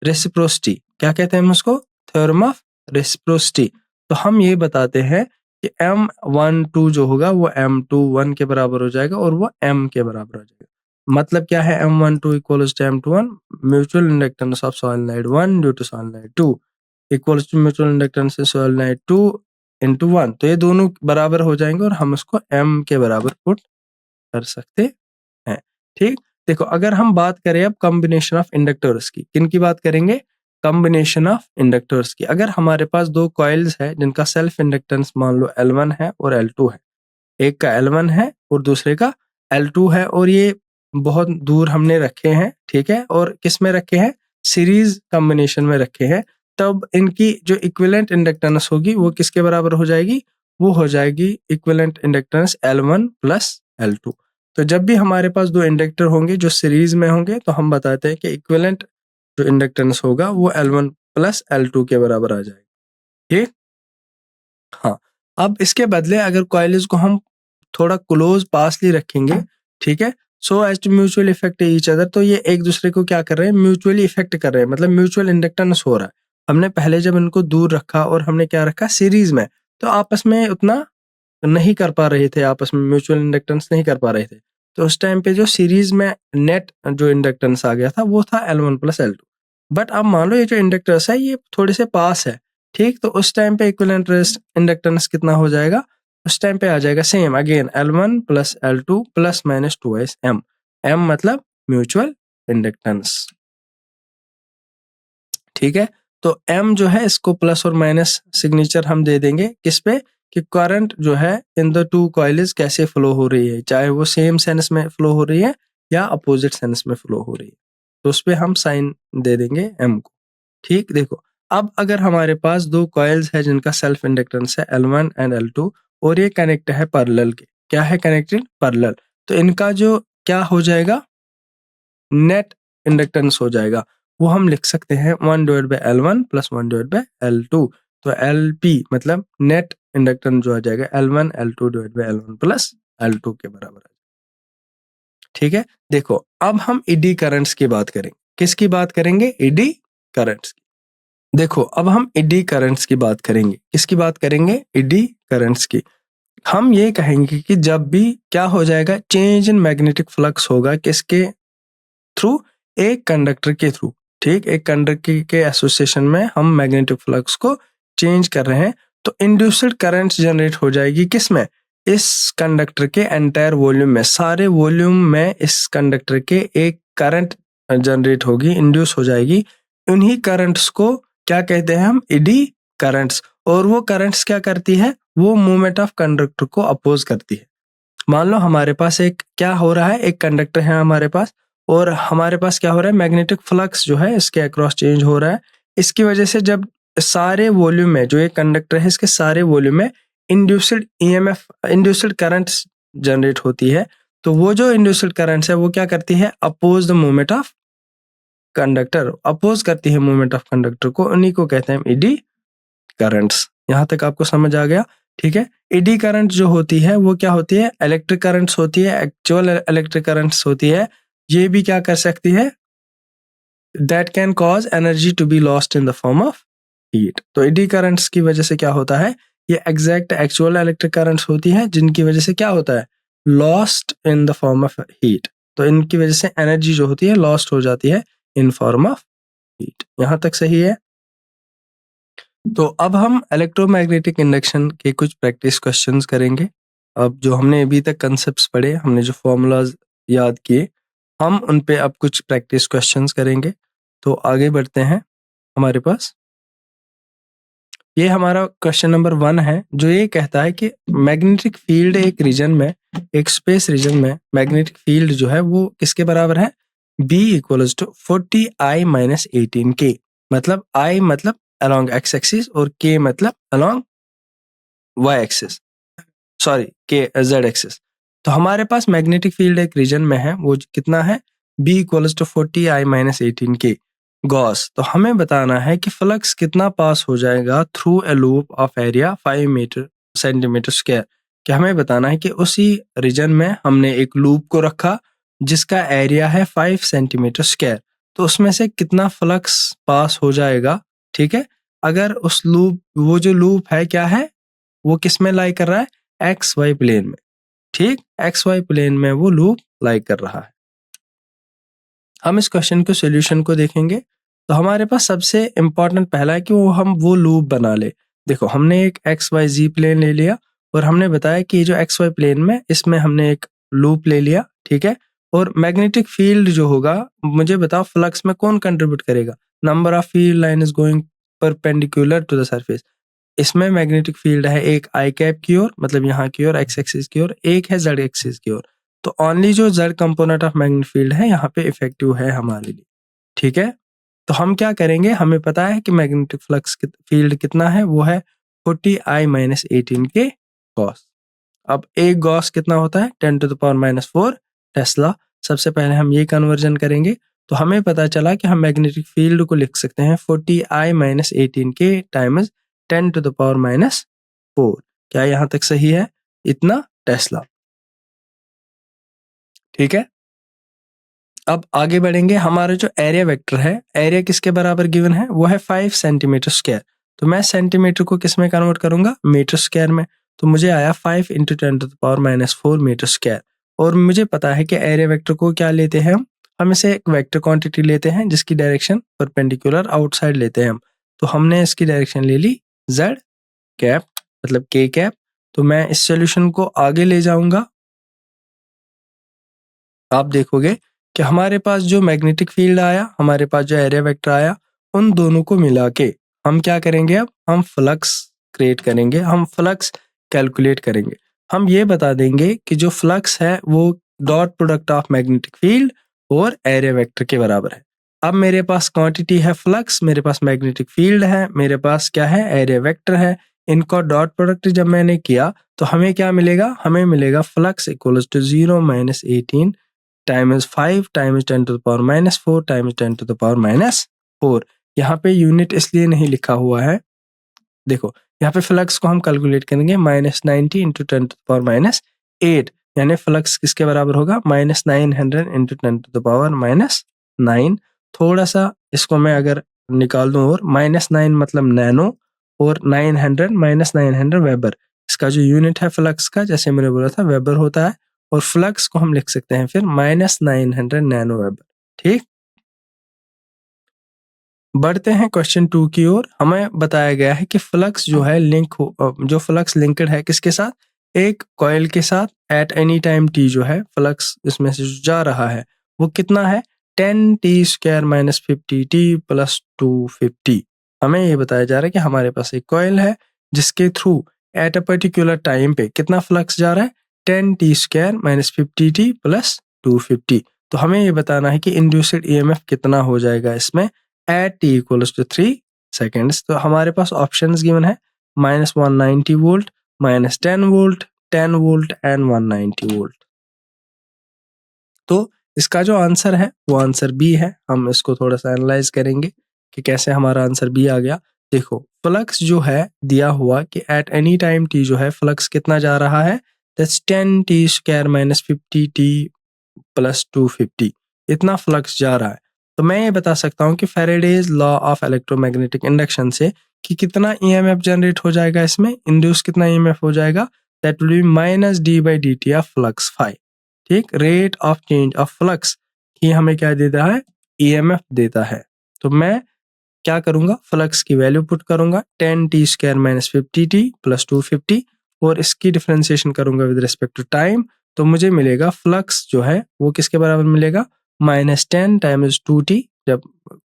रेसिप्रोसिटी। क्या कहते हैं हम उसको, थ्योरम ऑफ रेसिप्रोसिटी। तो हम ये बताते हैं कि M12 जो होगा वो M21 के बराबर हो जाएगा, और वो M के बराबर हो जाएगा। मतलब क्या है, M12 equals to M21 mutual inductance of solenoid 1 due to solenoid 2। Equals to mutual inductance in solenoid 2 into 1, तो ये दोनों बराबर हो जाएंगे और हम इसको m के बराबर पुट कर सकते हैं। ठीक, देखो अगर हम बात करें अब कॉम्बिनेशन ऑफ इंडक्टर्स की, किन की बात करेंगे? कॉम्बिनेशन ऑफ इंडक्टर्स की। अगर हमारे पास दो कॉइल्स है जिनका सेल्फ इंडक्टेंस मान लो L1 है और L2 है, एक का L1 है और दूसरे का L2 है, और ये बहुत दूर हमने रखे हैं, ठीक है, और किस में रखे हैं? सीरीज कॉम्बिनेशन में रखे हैं, तब इनकी जो इक्विवेलेंट इंडक्टेंस होगी वो किसके बराबर हो जाएगी? वो हो जाएगी equivalent inductance L1 plus L2। तो जब भी हमारे पास दो इंडक्टर होंगे जो सीरीज में होंगे तो हम बताते हैं कि इक्विवेलेंट जो इंडक्टेंस होगा वो L1 प्लस L2 के बराबर आ जाएगा। ठीक, हाँ। अब इसके बदले अगर कॉइल्स को हम थोड़ा क्लोज पासली रखेंगे, ठीक है, so as to mutual effect each other, तो ये एक दूसरे को क्या कर रहे हैं? म्यूचुअली इफेक्ट कर रहे हैं, मतलब म्यूचुअल इंडक्टेंस हो रहा है। हमने पहले जब इनको दूर रखा और हमने क्या रखा? सीरीज में, तो आपस में उतना नहीं कर पा रहे थे, आपस में म्यूचुअल इंडक्टेंस नहीं कर पा रहे थे। तो उस टाइम पे जो सीरीज में नेट जो इंडक्टेंस आ गया था वो था L1 प्लस L2। बट अब मान लो ये जो इंडक्टर्स है ये थोड़े से पास है, ठीक, तो उस टाइम पे इक्विवेलेंट इंडक्टेंस कितना हो जाएगा? उस टाइम पे आ जाएगा same again L1 plus L2 plus minus 2s m। m मतलब म्यूचुअल इंडक्टेंस, ठीक है। तो m जो है इसको प्लस और माइनस सिग्नेचर हम दे देंगे किस पे? कि करंट जो है इन द टू कॉइल्स कैसे फ्लो हो रही है, चाहे वो सेम सेंस में फ्लो हो रही है या अपोजिट सेंस में फ्लो हो रही है, तो उस पे हम साइन दे देंगे m को। ठीक, देखो अब अगर हमारे पास दो कॉइल्स है जिनका सेल्फ इंडक्टेंस है L1 एंड L2 और ये कनेक्ट है पैरेलल के, क्या है? कनेक्टेड पैरेलल, तो इनका जो क्या हो जाएगा? नेट इंडक्टेंस हो जाएगा, वो हम लिख सकते हैं 1 divide by L1 plus 1 divide by L2। तो LP मतलब नेट इंडक्टेंस जो आ जाएगा L1 L2 divide by L1 plus L2 के बराबर है। ठीक है, देखो अब हम ईडी करंट्स की बात करेंगे। किसकी बात करेंगे? ईडी करंट्स की। देखो अब हम ईडी करंट्स की बात करेंगे। किसकी बात करेंगे? ईडी करंट्स की। हम ये कहेंगे कि जब भी क्या हो जाएगा? चेंज इन मैग्नेटिक फ्लक्स होगा किसके थ्रू? एक कंडक्टर के थ्रू। ठीक, एक कंडक्टर के एसोसिएशन में हम मैग्नेटिक फ्लक्स को चेंज कर रहे हैं, तो इंड्यूस्ड करंट जनरेट हो जाएगी किस में? इस कंडक्टर के एंटायर वॉल्यूम में, सारे वॉल्यूम में इस कंडक्टर के एक करंट जनरेट होगी, इंड्यूस हो जाएगी। उन्हीं करंट्स को क्या कहते हैं हम? ED currents. और वो करंट्स क्या करती है? वो मूवमेंट ऑफ कंडक्टर को अपोज करती है। मान लो हमारे पास एक क्या हो रहा है? एक कंडक्टर है हमारे पास, और हमारे पास क्या हो रहा है? मैग्नेटिक फ्लक्स जो है इसके अक्रॉस चेंज हो रहा है। इसकी वजह से जब सारे वॉल्यूम में जो एक कंडक्टर है इसके सारे वॉल्यूम में induced EMF, induced currents generate होती है, तो वो जो इंड्यूस्ड करंट्स है वो क्या करती है? Oppose the movement of conductor, oppose करती है मूवमेंट ऑफ कंडक्टर को, उन्हीं को कहते हैं ईडी करंट्स। यहां तक आपको समझ आ गया? ठीक है, ईडी करंट जो होती है वो क्या होती है? इलेक्ट्रिक करंट्स होती है, एक्चुअल इलेक्ट्रिक करंट्स होती है। ये भी क्या कर सकती है? That can cause energy to be lost in the form of heat. तो ईडी करंट्स की वजह से क्या होता है? ये एग्जैक्ट एक्चुअल इलेक्ट्रिक करंट्स होती है जिनकी वजह से क्या होता है? Lost in the form of heat. तो इनकी वजह से एनर्जी जो होती है लॉस्ट हो जाती है इन फॉर्म ऑफ हीट। यहां तक सही है? तो अब हम इलेक्ट्रोमैग्नेटिक इंडक्शन के कुछ प्रैक्टिस क्वेश्चंस करेंगे। अब जो हमने अभी तक कंसेप्ट्स पढ़े, हमने जो फॉर्मूलाज याद किए, हम उन पे अब कुछ प्रैक्टिस क्वेश्चंस करेंगे। तो आगे बढ़ते हैं हमारे पास। ये हमारा क्वेश्चन नंबर 1 है, जो ये कहता है कि मैग्नेटिक फील्ड एक रीजन में, एक स्पेस रीजन में मैग्नेटिक फील्ड जो है वो किसके बराबर है? B equals to 40I minus 18K। मतलब I मतलब along x एक्सिस और K मतलब along y axis, sorry K z axis. तो हमारे पास मैग्नेटिक फील्ड एक रीजन में है, वो कितना है? B equals to 40I minus 18K gauss. तो हमें बताना है कि फ्लक्स कितना पास हो जाएगा through a loop of area 5 metre centimetre square. कि हमें बताना है कि उसी रीजन में हमने एक लूप को रखा जिसका एरिया है 5 सेंटीमीटर स्क्वायर, तो उसमें से कितना फ्लक्स पास हो जाएगा। ठीक है, अगर उस लूप, वो जो लूप है क्या है? वो किस में लाई कर रहा है? एक्स वाई प्लेन में। ठीक, एक्स वाई प्लेन में वो लूप लाई कर रहा है। हम इस क्वेश्चन के सॉल्यूशन को देखेंगे। तो हमारे पास सबसे इम्पॉर्टेंट पहला है कि हम वो लूप बना ले। देखो हमने एक एक्स वाई जी प्लेन ले लिया और हमने बताया कि जो एक्स वाई प्लेन में इसमें हमने एक लूप ले लिया, ठीक है। और मैग्नेटिक फील्ड जो होगा, मुझे बताओ फ्लक्स में कौन कंट्रीब्यूट करेगा? Number of field line is going perpendicular to the surface. इसमें मैग्नेटिक फील्ड है एक आई कैप की ओर, मतलब यहाँ की ओर एक्स एक्सिस की ओर, एक है जेड एक्सिस की ओर। तो ओनली जो Z component of magnetic field है यहाँ पे इफेक्टिव है हमारे लिए, ठीक है। तो हम क्या करेंगे, हमें पता है कि मैग्नेटिक फ्लक्स फील्ड कितना है, वो है 40I-18 के गॉस। अब एक गॉस कितना होता है? 10⁻⁻⁴ टेस्ला। सबसे पहले हम ये कन्वर्जन करेंगे, तो हमें पता चला कि हम मैग्नेटिक फील्ड को लिख सकते हैं 40I-18 के टाइम्स 10⁻⁴। क्या यहाँ तक सही है? इतना टेस्ला, ठीक है। अब आगे बढ़ेंगे, हमारा जो एरिया वेक्टर है, एरिया किसके बराबर गिवन है? वो है 5 सेंटीमीटर स्क्वायर। तो मैं सेंटीमीटर को किस में कन्वर्ट करूंगा? मीटर स्क्वायर में। तो मुझे आया 5 × 10⁻⁴ मीटर स्क्वायर। और मुझे पता है कि एरिया वेक्टर को क्या लेते हैं हम इसे एक वेक्टर क्वांटिटी लेते हैं जिसकी डायरेक्शन परपेंडिकुलर आउटसाइड लेते हैं हम। तो हमने इसकी डायरेक्शन ले ली z कैप, मतलब k कैप। तो मैं इस सॉल्यूशन को आगे ले जाऊंगा, आप देखोगे कि हमारे पास जो मैग्नेटिक फील्ड आया, हमारे पास जो एरिया वेक्टर आया, उन दोनों को मिला के हम क्या करेंगे? अब हम फ्लक्स क्रिएट करेंगे, हम फ्लक्स कैलकुलेट करेंगे। हम ये बता देंगे कि जो फ्लक्स है वो dot product of magnetic field और एरिया वेक्टर के बराबर है। अब मेरे पास क्वांटिटी है फ्लक्स, मेरे पास मैग्नेटिक फील्ड है, मेरे पास क्या है? एरिया वेक्टर है। इनका डॉट प्रोडक्ट जब मैंने किया तो हमें क्या मिलेगा? हमें मिलेगा flux equals to 0-18 times 5 times 10⁻⁴ times 10⁻⁴। यहाँ पे यूनिट इसलिए नहीं लिखा हुआ है, देखो यहाँ पे फ्लक्स को हम कैलकुलेट करेंगे -90 × 10⁻⁸, यानी फ्लक्स किसके बराबर होगा? -900 × 10⁻⁹। थोड़ा सा इसको मैं अगर निकाल दूं, और -9 मतलब नैनो, और 900 वेबर। इसका जो यूनिट है फ्लक्स का, जैसे मैंने बोला था, वेबर होता है। और फ्लक्स को हम लिख सकते हैं फिर -900 नैनो वेबर, ठीक। बढ़ते हैं क्वेश्चन 2 की ओर। हमें बताया गया है कि फ्लक्स जो है जो फ्लक्स लिंक्ड है किसके साथ? एक कॉइल के साथ। एट एनी टाइम t जो है फ्लक्स इसमें से जा रहा है वो कितना है? 10t² - 50t + 250। हमें ये बताया जा रहा है कि हमारे पास एक कॉइल है जिसके through eight a particular time पे कितना फ्लक्स जा रहा है? 10t² - 50t + 250। तो हमें ये बताना है कि इंड्यूस्ड ईएमएफ कितना हो जाएगा इसमें at t = 3 seconds। तो हमारे पास ऑप्शंस गिवन है -190 volt, -10 volt, 10 volt and 190 volt. तो इसका जो आंसर है वो आंसर बी है। हम इसको थोड़ा सा एनालाइज करेंगे कि कैसे हमारा आंसर बी आ गया। देखो फ्लक्स जो है दिया हुआ कि एट एनी टाइम t जो है फ्लक्स कितना जा रहा है? That's 10t² - 50t + 250। इतना फ्लक्स जा रहा है। तो मैं ये बता सकता हूँ कि Faraday's law of electromagnetic induction से कि कितना ईएमएफ जनरेट हो जाएगा इसमें, इंड्यूस कितना ईएमएफ हो जाएगा? That will be -d/dt of flux phi, ठीक। Rate of change of flux ही हमें क्या देता है? ईएमएफ देता है। तो मैं क्या करूंगा? फ्लक्स की वैल्यू पुट करूंगा 10t² - 50t + 250, और इसकी डिफरेंशिएशन करूंगा विद रिस्पेक्ट टू टाइम। तो मुझे मिलेगा फ्लक्स जो है वो किसके बराबर मिलेगा? -10 × 2t, जब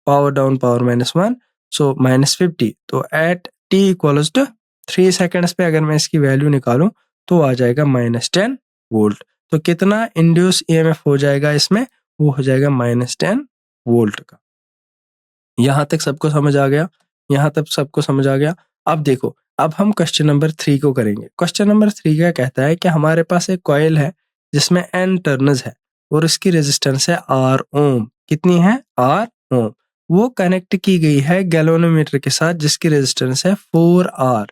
पावर डाउन पावर -1, सो -50। तो एट t = 3 सेकेंड्स पे अगर मैं इसकी वैल्यू निकालूं तो आ जाएगा -10 वोल्ट। तो कितना इंड्यूस ईएमएफ हो जाएगा इसमें? वो हो जाएगा -10 वोल्ट का। यहाँ तक सबको समझ आ गया? यहाँ तक सबको समझ आ गया? अब देखो, अब हम क्वेश्चन नंबर 3 को करेंगे। क्वेश्चन नंबर 3 क्या कहता है कि हमारे पास एक कॉइल है जिसमें n टर्न्स है और इसकी रेजिस्टेंस है R ओम। कितनी है? R ओम। वो कनेक्ट की गई है गैल्वेनोमीटर के साथ जिसकी रेजिस्टेंस है 4R,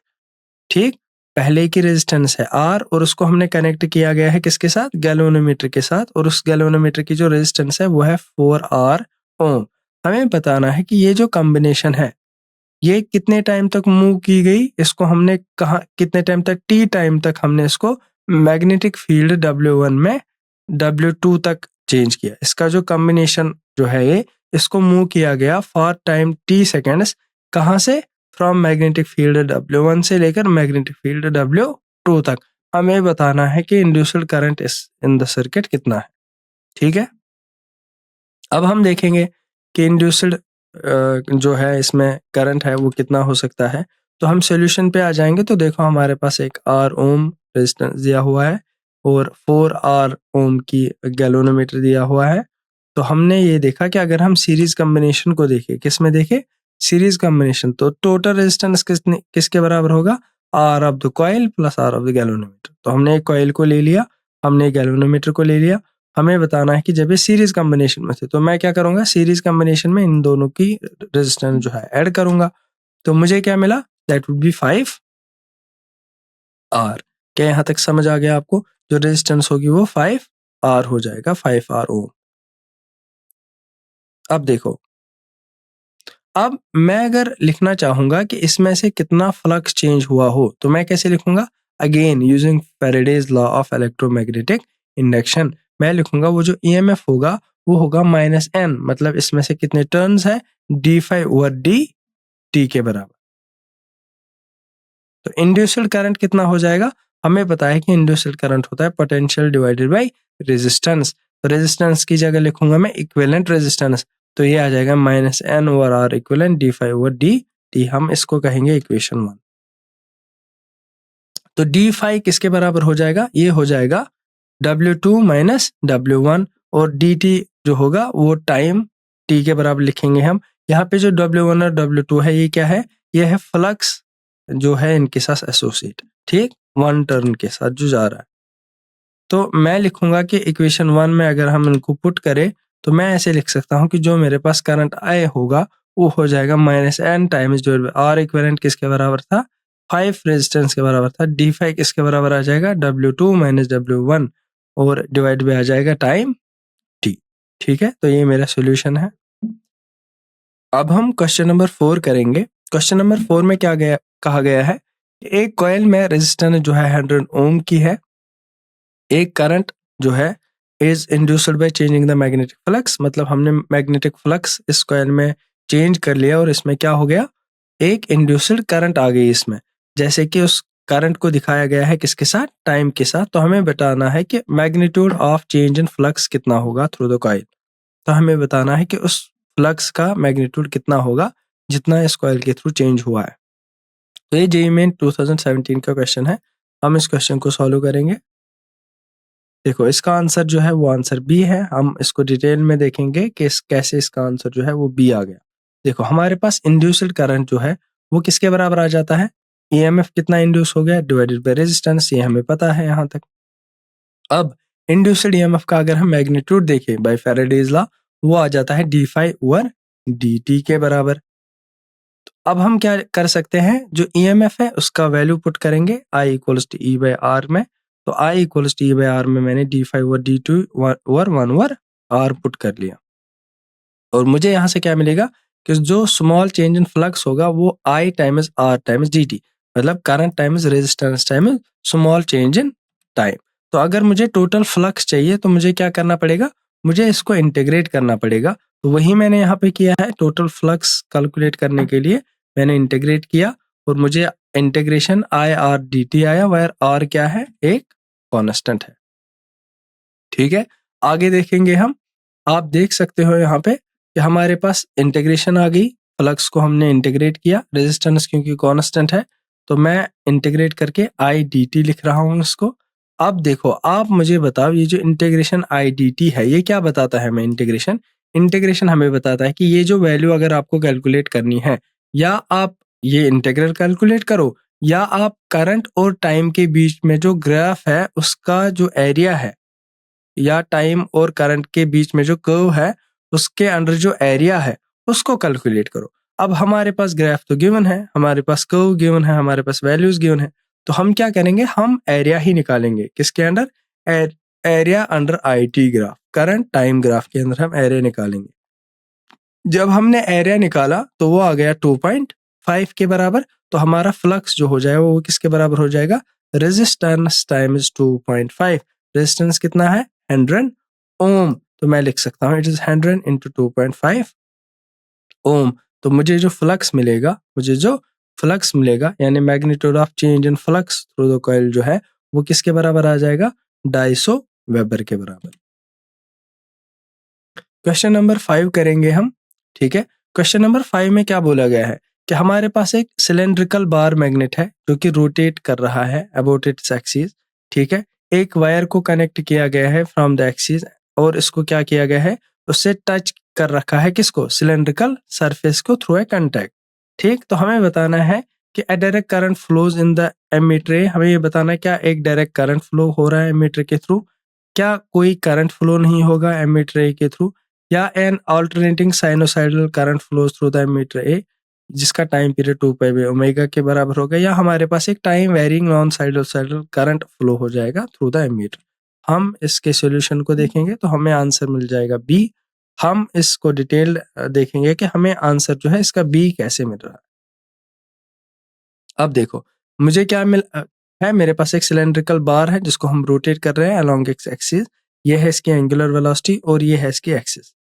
ठीक। पहले की रेजिस्टेंस है R और उसको हमने कनेक्ट किया गया है किसके साथ? गैल्वेनोमीटर के साथ, और उस गैल्वेनोमीटर की जो रेजिस्टेंस है वो है 4R ओम। हमें बताना है कि ये जो कॉम्बिनेशन है ये कितने टाइम तक मूव की गई, इसको हमने कहा कितने टाइम तक? t टाइम तक हमने इसको मैग्नेटिक फील्ड W1 में W2 तक चेंज किया। इसका जो कॉम्बिनेशन जो है इसको मूव किया गया फॉर टाइम t सेकेंड्स, कहाँ से? फ्रॉम मैग्नेटिक फील्ड W1 से लेकर मैग्नेटिक फील्ड W2 तक। हमें बताना है कि induced current in the circuit कितना है। ठीक है, अब हम देखेंगे कि इंड्यूस्ड जो है इसमें करंट है वो कितना हो सकता है। तो हम सॉल्यूशन पे आ जाएंगे। तो देखो हमारे पास एक R ओम रेजिस्टेंस दिया हुआ है और 4R ओम की गैल्वेनोमीटर दिया हुआ है। तो हमने ये देखा कि अगर हम सीरीज कॉम्बिनेशन को देखें, किस में देखें? सीरीज कॉम्बिनेशन, तो टोटल रेजिस्टेंस किसके बराबर होगा? R of the coil plus R of the galvanometer. तो हमने एक कॉइल को ले लिया, हमने गैल्वेनोमीटर को ले लिया। हमें बताना है कि जब ये सीरीज कॉम्बिनेशन में थे, तो मैं क्या करूंगा? सीरीज कॉम्बिनेशन में इन दोनों की रेजिस्टेंस जो है ऐड करूंगा। तो मुझे क्या मिला? That would be 5R। क्या यहां तक समझ आ गया आपको? जो रेजिस्टेंस होगी वो 5R हो जाएगा, 5R ओम। अब देखो, अब मैं अगर लिखना चाहूंगा कि इसमें से कितना फ्लक्स चेंज हुआ हो, तो मैं कैसे लिखूंगा? Again using Faraday's law of electromagnetic induction, मैं लिखूंगा वो जो EMF होगा वो होगा -n, मतलब इसमें से कितने टर्न्स है? d∅/dt के बराबर। तो इंड्यूस्ड करंट कितना हो जाएगा? हमें पता है कि इंड्यूस्ड करंट होता है पोटेंशियल डिवाइडेड बाय रेजिस्टेंस। तो रेजिस्टेंस की जगह लिखूंगा मैं इक्विवेलेंट रेजिस्टेंस, तो ये आ जाएगा -n/R इक्विवेलेंट d∅/dt। हम इसको कहेंगे इक्वेशन 1। तो d∅ किसके बराबर हो जाएगा? ये हो जाएगा W2 माइनस W1, और dt जो होगा वो टाइम t के बराबर लिखेंगे हम। यहाँ पे जो W1 और W2 है ये क्या है? ये है फ्लक्स जो है इनके साथ एसोसिएट, ठीक, वन टर्न के साथ जो जा रहा है। तो मैं लिखूंगा कि इक्वेशन 1 में अगर हम इनको पुट करें तो मैं ऐसे लिख सकता हूँ कि जो मेरे पास करंट I होगा वो हो जाएगा -n टाइम्स जो R इक्विवेलेंट किसके बराबर था? 5 रेजिस्टेंस के बराबर था। d∅ किसके बराबर आ जाएगा? W2 माइनस W1, और डिवाइड में आ जाएगा टाइम t। ठीक है, तो ये मेरा सॉल्यूशन है। अब हम क्वेश्चन नंबर 4 करेंगे। क्वेश्चन नंबर 4 में क्या कहा गया है? एक कॉइल में रेजिस्टेंस जो है 100 ओम की है। एक करंट जो है is induced by changing the magnetic flux, मतलब हमने मैग्नेटिक फ्लक्स इस कॉइल में चेंज कर लिया और इसमें क्या हो गया? एक इंड्यूस्ड करंट आ गई इसमें, जैसे कि उस करंट को दिखाया गया है किसके साथ? टाइम के साथ। तो हमें बताना है कि magnitude of change in flux कितना होगा थ्रू द कॉइल। तो हमें बताना है कि उस फ्लक्स का मैग्नीट्यूड कितना होगा जितना इस कॉइल के थ्रू चेंज हुआ है। तो ये जेईई मेन 2017 का क्वेश्चन है। हम इस क्वेश्चन को सॉल्व करेंगे। देखो इसका आंसर जो है वो आंसर बी है। हम इसको डिटेल में देखेंगे कि कैसे इसका आंसर जो है वो बी आ गया। देखो हमारे पास इंड्यूस्ड करंट जो है वो किसके बराबर आ जाता है? EMF कितना इंड्यूस हो गया डिवाइडेड बाय रेजिस्टेंस, ये हमें पता है यहाँ तक। अब इंड्यूस्ड EMF का अगर हम मैग्नीट्यूड देखें बाय फैराडेज लॉ, वो आ जाता है d∅/dt के बराबर। तो अब हम क्या कर सकते हैं? जो EMF है उसका वैल्यू पुट करेंगे I इक्वल्स टू E/R में। तो I इक्वल्स टू E/R में मैंने d∅/dt over 1 over R put कर लिया, और मुझे यहाँ से क्या मिलेगा कि जो स्मॉल चेंज इन फ्लक्स होगा वो I times R times dt, मतलब current times resistance times small change in time. तो अगर मुझे टोटल फ्लक्स चाहिए तो मुझे क्या करना पड़ेगा? मुझे इसको इंटीग्रेट करना पड़ेगा। तो वही मैंने यहाँ पे किया है। टोटल फ्लक्स कैलकुलेट करने के लिए मैंने इंटीग्रेट किया और मुझे इंटीग्रेशन I/R dt आया, वेयर R क्या है? एक कांस्टेंट है। ठीक है, आगे देखेंगे हम। आप देख सकते हो यहाँ पे कि हमारे पास इंटीग्रेशन आ गई, फ्लक्स को हमने इंटीग्रेट किया, रेजिस्टेंस क्योंकि कांस्टेंट है तो मैं इंटीग्रेट करके I dt लिख रहा हूँ इसको। अब देखो आप मुझे बताओ ये जो इंटीग्रेशन I dt है ये क्या बताता है? हमें इंटीग्रेशन हमें बताता है कि ये जो वैल्यू अगर आपको कैलकुलेट करनी है, या आप ये इंटीग्रल कैलकुलेट करो, या आप करंट और टाइम के बीच में जो ग्राफ है उसका जो एरिया है, या टाइम और करंट के बीच में जो कर्व है उसके अंडर जो एरिया है उसको कैलकुलेट करो। अब हमारे पास ग्राफ तो गिवन है, हमारे पास कर्व गिवन है, हमारे पास वैल्यूज गिवन है, तो हम क्या करेंगे? हम एरिया ही निकालेंगे। किसके under? Area under IT graph, current time graph के अंदर हम एरिया निकालेंगे। जब हमने एरिया निकाला तो वो आ गया 2.5 के बराबर। तो हमारा फ्लक्स जो हो जाएगा वो किसके बराबर हो जाएगा? Resistance times 2.5। रेजिस्टेंस कितना है? 100 ओम। तो मैं लिख सकता हूँ इट इज 100 इंटू 2.5 ओम, तो मुझे जो फ्लक्स मिलेगा यानी magnitude of change in flux through the coil जो है वो किसके बराबर आ जाएगा, 250 वेबर के बराबर। क्वेश्चन नंबर 5 करेंगे हम, ठीक है। क्वेश्चन नंबर 5 में क्या बोला गया है कि हमारे पास एक सिलेंड्रिकल बार मैग्नेट है जो कि रोटेट कर रहा है अबाउट इट्स एक्सिस, ठीक है। एक वायर को कनेक्ट किया गया है फ्रॉम द एक्सिस और इसको क्या किया गया है, उससे टच कर रखा है किसको, सिलेंड्रिकल सरफेस को थ्रू ए कांटेक्ट, ठीक। तो हमें बताना है कि a direct current flows in the ammeter A, हमें ये बताना है क्या एक डायरेक्ट करंट फ्लो हो रहा है एमीटर के थ्रू, क्या कोई करंट फ्लो नहीं होगा एमीटर ए के थ्रू, या an alternating sinusoidal current flows through the ammeter A जिसका time period 2 pi by omega के बराबर होगा, या हमारे पास एक time varying non sinusoidal current flow हो जाएगा थ्रू द एमीटर। हम इसके सॉल्यूशन को देखेंगे तो हमें आंसर मिल जाएगा बी। हम इसको डिटेल देखेंगे कि हमें आंसर जो है इसका बी कैसे मिल रहा है। अब देखो मुझे क्या है, मेरे पास एक सिलेंड्रिकल बार है जिसको हम रोटेट कर रहे हैं अलोंग एक्स एक्सिस, ये है इसकी एंगुलर वेलोसिटी और ये है इसकी एक्सिस,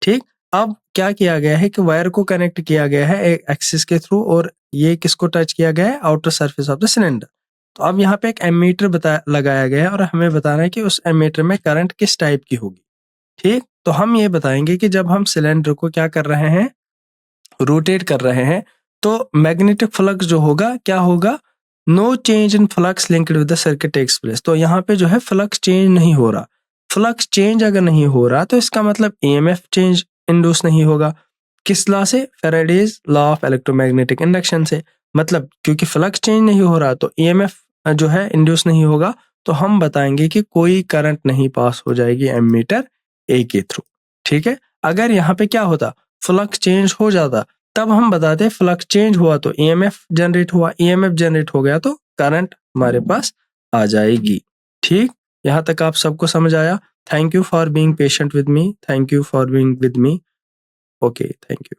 ठीक। अब क्या किया गया है कि वायर को कनेक्ट किया गया है एक एक्सिस के थ्रू और ये किसको टच किया गया है, outer surface of the cylinder. तो अब यहाँ पे एक एमीटर लगाया गया है और हमें बताना है कि उस एमीटर में करंट किस टाइप की होगी, ठीक। तो हम ये बताएंगे कि जब हम सिलेंडर को क्या कर रहे हैं, रोटेट कर रहे हैं, तो मैग्नेटिक फ्लक्स जो होगा क्या होगा, no change in flux linked with the circuit takes place. तो यहाँ पे जो है फ्लक्स चेंज नहीं हो रहा। फ्लक्स चेंज अगर नहीं हो रहा तो इसका मतलब ईएमएफ चेंज इंड्यूस नहीं होगा। किस लॉ से, Faraday's law of electromagnetic induction से। मतलब क्योंकि फ्लक्स चेंज नहीं हो रहा तो ईएमएफ जो है इंड्यूस नहीं होगा, तो हम बताएंगे कि कोई करंट नहीं पास हो जाएगी एमीटर ए के थ्रू, ठीक है। अगर यहाँ पे क्या होता, फ्लक्स चेंज हो जाता, तब हम बताते फ्लक्स चेंज हुआ तो ईएमएफ जनरेट हुआ, ईएमएफ जनरेट हो गया तो करंट हमारे पास आ जाएगी, ठीक। यहाँ तक आप सबको समझ आया। Thank you for being patient with me, thank you for being with me, okay, thank you.